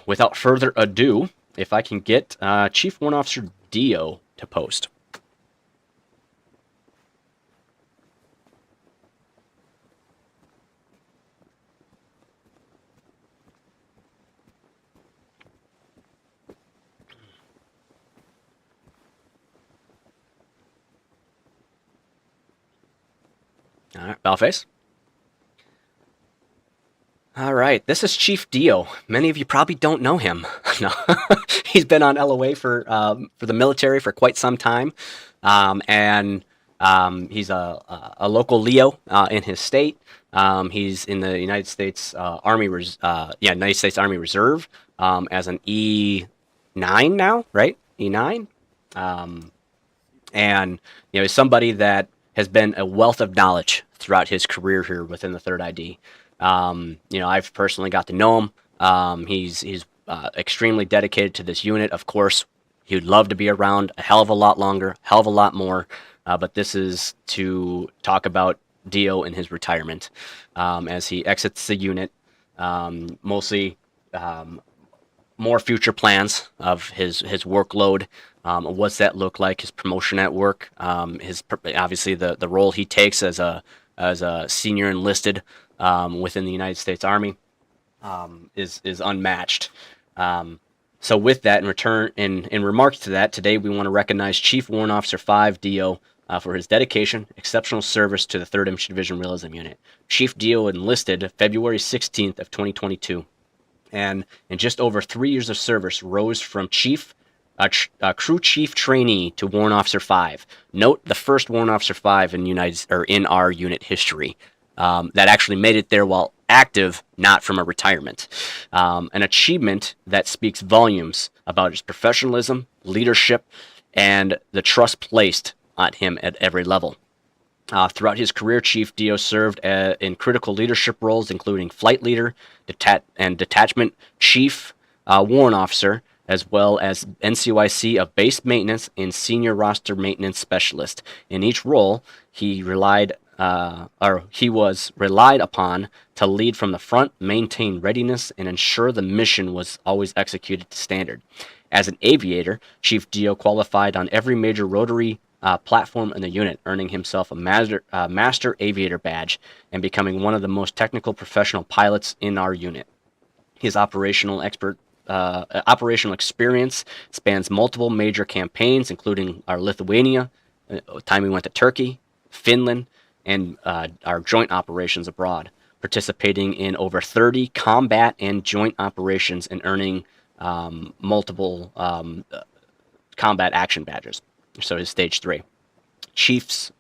Without further ado, if I can get Chief Warrant Officer Dio to post. All right, Ballface. All right, this is Chief Dio. Many of you probably don't know him. No, he's been on LOA for the military for quite some time, and he's a local Leo in his state. He's in the United States United States Army Reserve as an E9 now, right? E9, and he's somebody that has been a wealth of knowledge throughout his career here within the 3rd ID. You know, I've personally got to know him. He's extremely dedicated to this unit. Of course, he would love to be around a hell of a lot longer, hell of a lot more. But this is to talk about Dio in his retirement as he exits the unit. Mostly more future plans of his workload. What's that look like? His promotion at work. Obviously the role he takes as a senior enlisted within the United States Army is unmatched. So with that, in remarks to that, today we want to recognize Chief Warrant Officer 5 Dio for his dedication, exceptional service to the 3rd Infantry Division Realism Unit. Chief Dio enlisted February 16th of 2022, and in just over 3 years of service, rose from crew chief trainee to Warrant Officer 5. Note the first Warrant Officer 5 in our unit history that actually made it there while active, not from a retirement. An achievement that speaks volumes about his professionalism, leadership, and the trust placed on him at every level. Throughout his career, Chief Dio served in critical leadership roles, including flight leader and detachment chief, warrant officer, as well as NCOIC of base maintenance and senior roster maintenance specialist. In each role, he was relied upon to lead from the front, maintain readiness, and ensure the mission was always executed to standard. As an aviator, Chief Dio qualified on every major rotary platform in the unit, earning himself a master aviator badge and becoming one of the most technical professional pilots in our unit. His operational experience spans multiple major campaigns, including our Lithuania, time we went to Turkey, Finland, and our joint operations abroad, participating in over 30 combat and joint operations and earning multiple combat action badges. So his stage 3. Chief's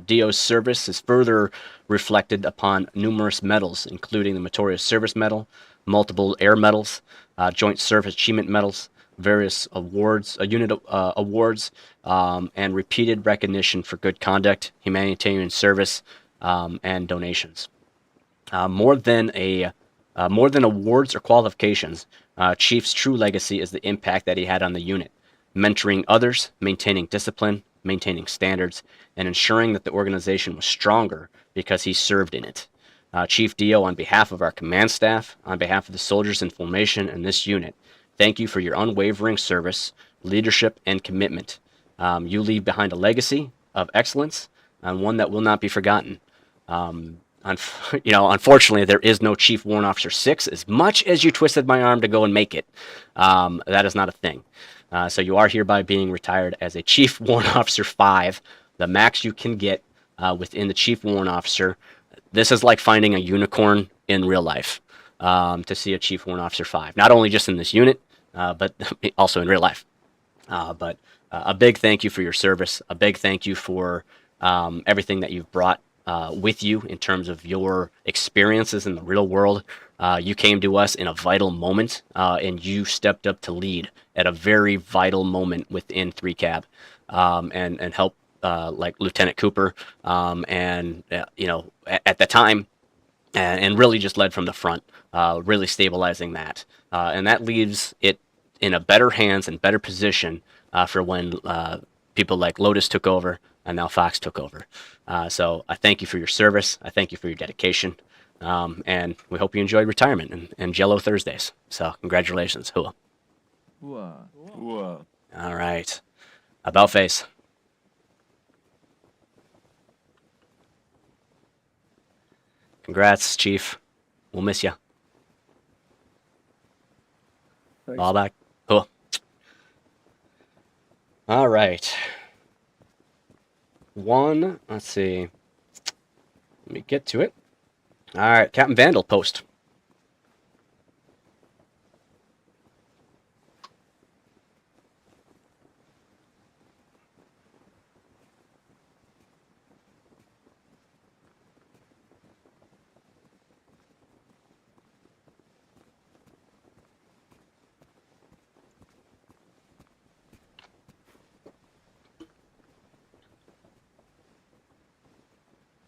Dio's service is further reflected upon numerous medals, including the Meritorious Service Medal, multiple air medals, Joint Service Achievement medals, various awards, unit awards, and repeated recognition for good conduct, humanitarian service, and donations. More than awards or qualifications, Chief's true legacy is the impact that he had on the unit, mentoring others, maintaining discipline, maintaining standards, and ensuring that the organization was stronger because he served in it. Chief Dio, on behalf of our command staff, on behalf of the soldiers in formation and this unit, thank you for your unwavering service, leadership, and commitment. You leave behind a legacy of excellence and one that will not be forgotten. Unfortunately, there is no Chief Warrant Officer 6. As much as you twisted my arm to go and make it, that is not a thing. So you are hereby being retired as a Chief Warrant Officer 5, the max you can get within the Chief Warrant Officer. This is like finding a unicorn in real life to see a Chief Warrant Officer 5, not only just in this unit, but also in real life. But a big thank you for your service, a big thank you for everything that you've brought with you in terms of your experiences in the real world. You came to us in a vital moment, and you stepped up to lead at a very vital moment within 3CAB, and help like Lieutenant Cooper, and at the time, and really just led from the front, really stabilizing that, and that leaves it in a better hands and better position for when people like Lotus took over and now Fox took over. So I thank you for your service. I thank you for your dedication. And we hope you enjoyed retirement and Jello Thursdays. So congratulations. Hua. Whoa. All right. About face. Congrats, Chief. We'll miss you. Thanks. All back. Cool. All right. Let's see. Let me get to it. All right, Captain Vandal, post.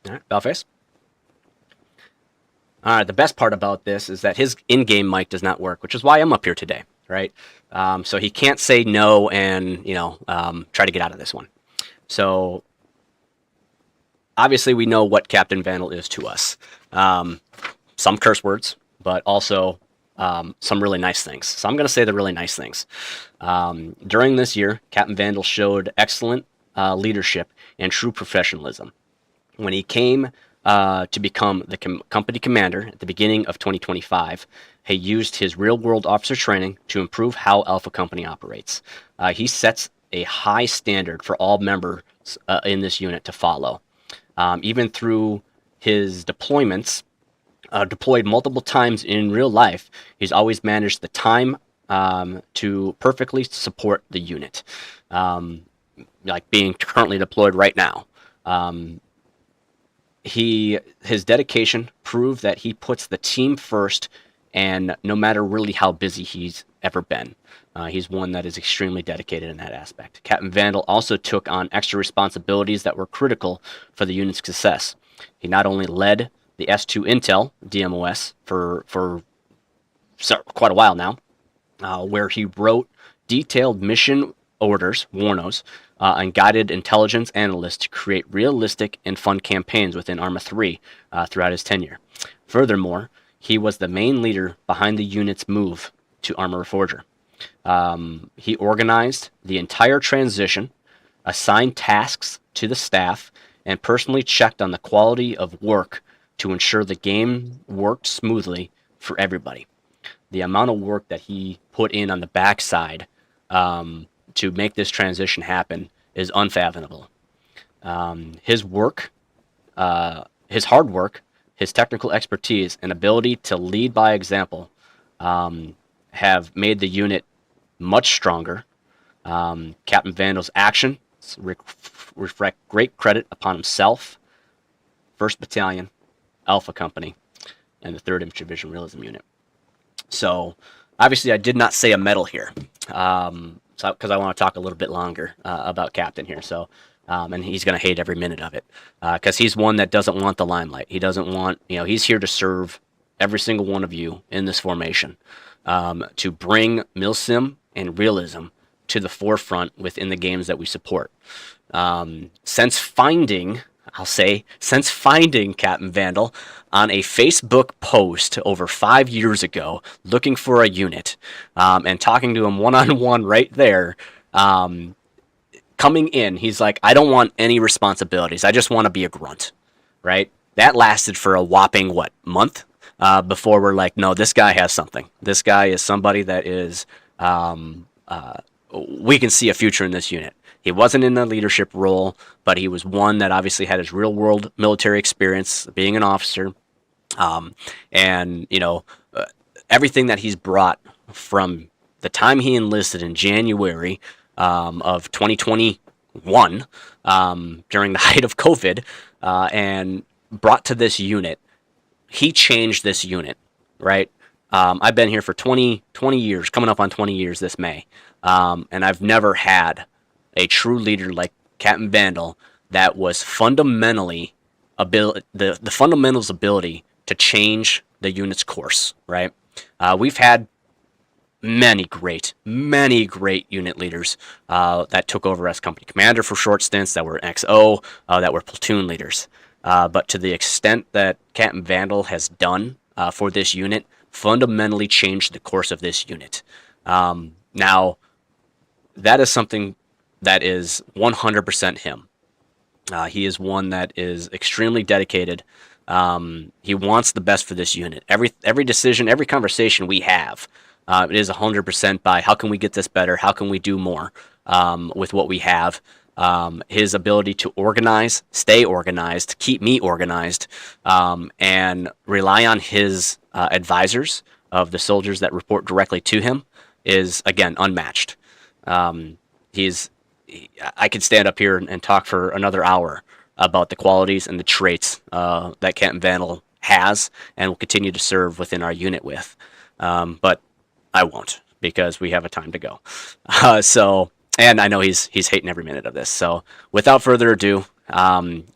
All right, Belface. The best part about this is that his in-game mic does not work, which is why I'm up here today, right? So he can't say no and, try to get out of this one. So obviously we know what Captain Vandal is to us. Some curse words, but also some really nice things. So I'm going to say the really nice things. During this year, Captain Vandal showed excellent leadership and true professionalism. When he came to become the company commander at the beginning of 2025, he used his real-world officer training to improve how Alpha Company operates. He sets a high standard for all members in this unit to follow. Even through his deployments, deployed multiple times in real life, he's always managed the time to perfectly support the unit, like being currently deployed right now. His dedication proved that he puts the team first, and no matter really how busy he's ever been, he's one that is extremely dedicated in that aspect. Captain Vandal also took on extra responsibilities that were critical for the unit's success. He not only led the S2 Intel DMOS for quite a while now, where he wrote detailed mission orders, WARNOs, and guided intelligence analysts to create realistic and fun campaigns within Arma 3 throughout his tenure. Furthermore, he was the main leader behind the unit's move to Arma Reforger. He organized the entire transition, assigned tasks to the staff, and personally checked on the quality of work to ensure the game worked smoothly for everybody. The amount of work that he put in on the backside to make this transition happen is unfathomable. His work, his hard work, his technical expertise, and ability to lead by example have made the unit much stronger. Captain Vandal's actions reflect great credit upon himself, 1st Battalion, Alpha Company, and the 3rd Infantry Division Realism Unit. So, obviously, I did not say a medal here, because I want to talk a little bit longer about Captain here. So, and he's going to hate every minute of it, because he's one that doesn't want the limelight. He doesn't want, he's here to serve every single one of you in this formation, to bring milsim and realism to the forefront within the games that we support. Since finding Captain Vandal on a Facebook post over 5 years ago, looking for a unit, and talking to him one-on-one right there, coming in, he's like, I don't want any responsibilities. I just want to be a grunt, right? That lasted for a whopping, month? Before we're like, no, this guy has something. This guy is somebody that is, we can see a future in this unit. He wasn't in a leadership role, but he was one that obviously had his real-world military experience, being an officer, and everything that he's brought from the time he enlisted in January of 2021, during the height of COVID, and brought to this unit. He changed this unit, right? I've been here for 20 years, coming up on 20 years this May, and I've never had a true leader like Captain Vandal that was fundamentally the fundamentals ability to change the unit's course, right? We've had many great unit leaders that took over as company commander for short stints, that were XO, that were platoon leaders. But to the extent that Captain Vandal has done for this unit, fundamentally changed the course of this unit. Now, that is something that is 100% him. He is one that is extremely dedicated. He wants the best for this unit. Every decision, every conversation we have, it is 100% by how can we get this better? How can we do more with what we have? His ability to organize, stay organized, keep me organized, and rely on his advisors of the soldiers that report directly to him is, again, unmatched. I could stand up here and talk for another hour about the qualities and the traits that Captain Vandal has and will continue to serve within our unit with. But I won't, because we have a time to go. And I know he's hating every minute of this. So without further ado,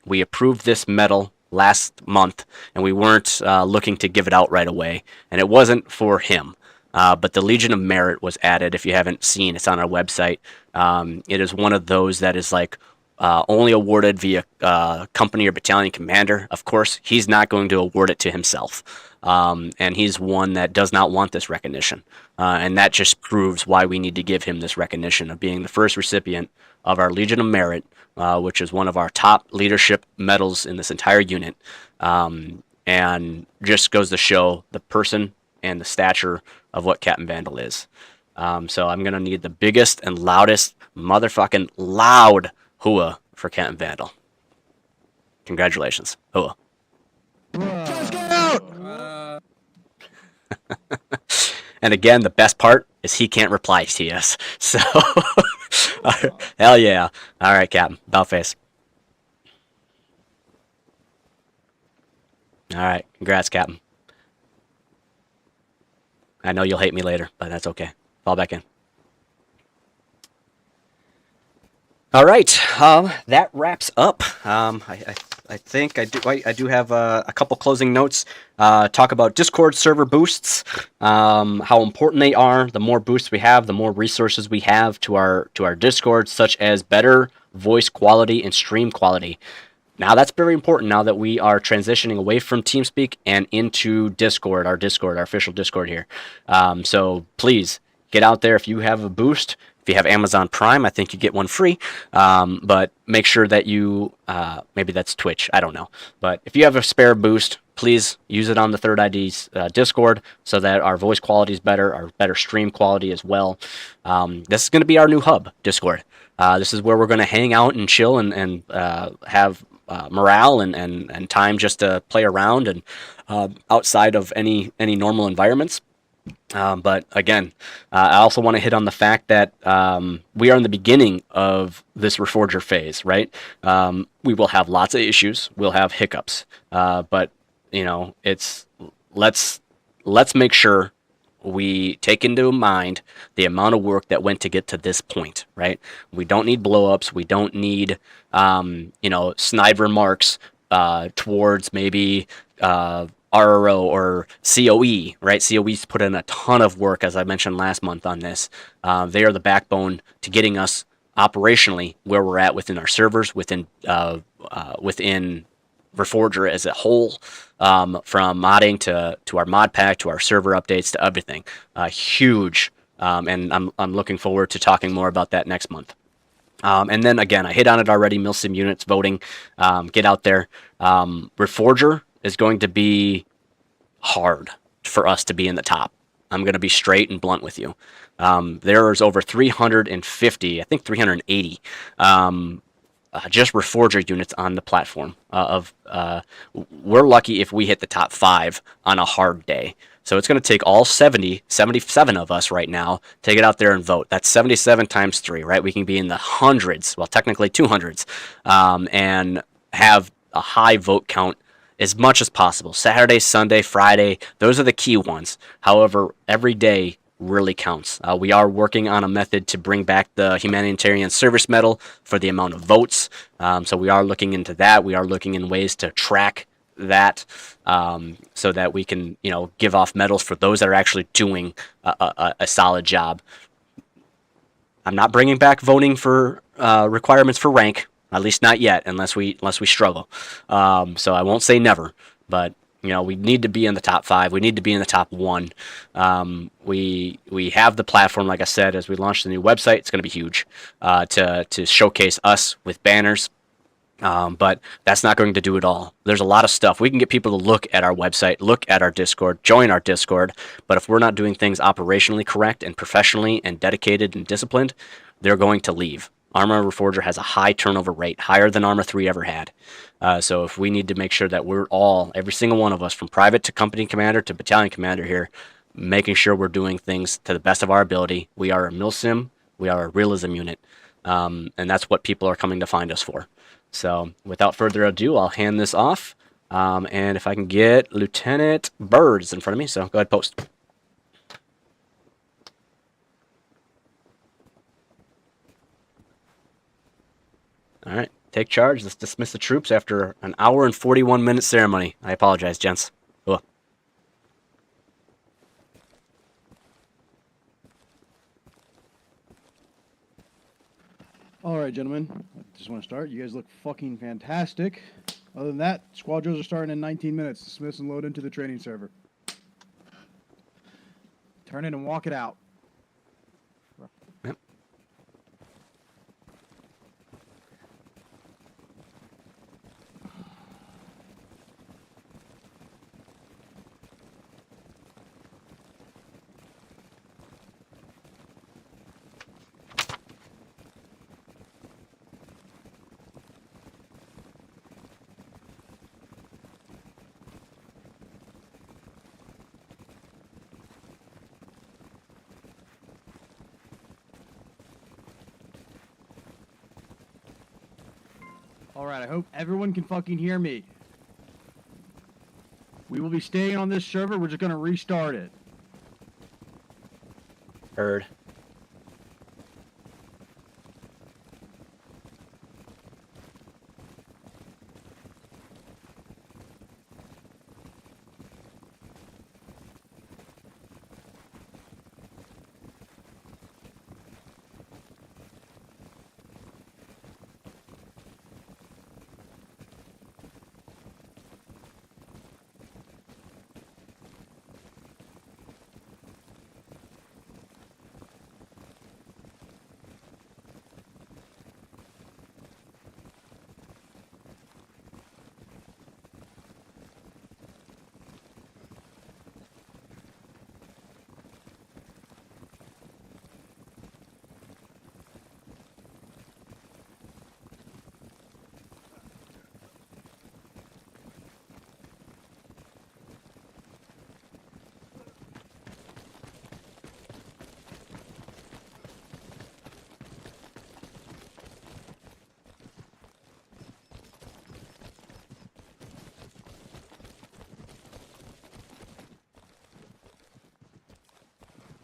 we approved this medal last month, and we weren't looking to give it out right away, and it wasn't for him. But the Legion of Merit was added. If you haven't seen, it's on our website. It is one of those that is like only awarded via company or battalion commander. Of course, he's not going to award it to himself. And he's one that does not want this recognition. And that just proves why we need to give him this recognition of being the first recipient of our Legion of Merit, which is one of our top leadership medals in this entire unit. And just goes to show the person and the stature of what Captain Vandal is. So I'm going to need the biggest and loudest motherfucking loud hooah for Captain Vandal. Congratulations. Hooah. And again, the best part is he can't reply to us. So, hell yeah. All right, Captain. About face. All right. Congrats, Captain. I know you'll hate me later, but that's okay. Fall back in. All right, that wraps up. I think I do have a couple closing notes. Talk about Discord server boosts, how important they are. The more boosts we have, the more resources we have to our Discord, such as better voice quality and stream quality. Now that's very important now that we are transitioning away from TeamSpeak and into Discord, our official Discord here. So please get out there if you have a boost. If you have Amazon Prime, I think you get one free. But make sure that you, maybe that's Twitch, I don't know. But if you have a spare boost, please use it on the Third ID's Discord so that our voice quality is better, our better stream quality as well. This is going to be our new hub, Discord. This is where we're going to hang out and chill and have morale and time just to play around and outside of any normal environments. But again, I also want to hit on the fact that we are in the beginning of this Reforger phase, right? We will have lots of issues. We'll have hiccups. But, you know, let's make sure we take into mind the amount of work that went to get to this point, right? We don't need blowups. We don't need, snide remarks towards maybe RRO or COE, right? COE's put in a ton of work, as I mentioned last month on this. They are the backbone to getting us operationally where we're at within our servers, within Reforger as a whole, from modding to our mod pack, to our server updates, to everything. Huge, and I'm looking forward to talking more about that next month. And then again, I hit on it already, Milsim units voting. Get out there. Reforger is going to be hard for us to be in the top. I'm going to be straight and blunt with you. There's over 350, I think 380, just Reforger units on the platform. We're lucky if we hit the top 5 on a hard day. So it's going to take all 77 of us right now to get out there and vote. That's 77 times 3, right? We can be in the hundreds, well, technically 200s, and have a high vote count as much as possible. Saturday, Sunday, Friday, those are the key ones. However, every day really counts. We are working on a method to bring back the Humanitarian Service Medal for the amount of votes. So we are looking into that. We are looking in ways to track that so that we can, give off medals for those that are actually doing a solid job. I'm not bringing back voting for requirements for rank. At least not yet, unless we struggle. So I won't say never, but we need to be in the top 5. We need to be in the top 1. We have the platform, like I said, as we launch the new website. It's going to be huge to showcase us with banners. But that's not going to do it all. There's a lot of stuff. We can get people to look at our website, look at our Discord, join our Discord. But if we're not doing things operationally correct and professionally and dedicated and disciplined, they're going to leave. Arma Reforger has a high turnover rate, higher than Arma 3 ever had. So if we need to make sure that we're every single one of us, from private to company commander to battalion commander here, making sure we're doing things to the best of our ability. We are a milsim, we are a realism unit, and that's what people are coming to find us for. So without further ado, I'll hand this off, and if I can get Lieutenant Birds in front of me, so go ahead, post. All right, take charge. Let's dismiss the troops after an hour and 41-minute ceremony. I apologize, gents. Ugh. All right, gentlemen. I just want to start. You guys look fucking fantastic. Other than that, squad drills are starting in 19 minutes. Dismiss and load into the training server. Turn in and walk it out. Yep. All right, I hope everyone can fucking hear me. We will be staying on this server. We're just going to restart it. Heard.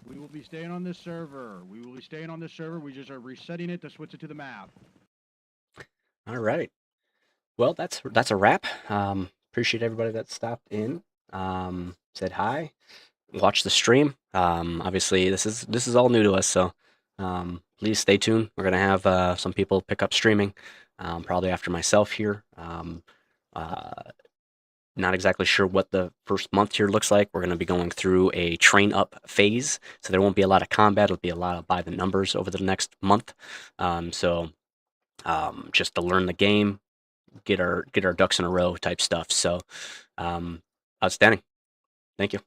We will be staying on this server. We will be staying on this server. We just are resetting it to switch it to the map. All right. Well, that's a wrap. Appreciate everybody that stopped in, said hi, watched the stream. Obviously, this is all new to us, so please stay tuned. We're gonna have some people pick up streaming, probably after myself here. Not exactly sure what the first month here looks like. We're going to be going through a train up phase, so there won't be a lot of combat. It'll be a lot of by the numbers over the next month. Just to learn the game, get our ducks in a row type stuff. So outstanding. Thank you.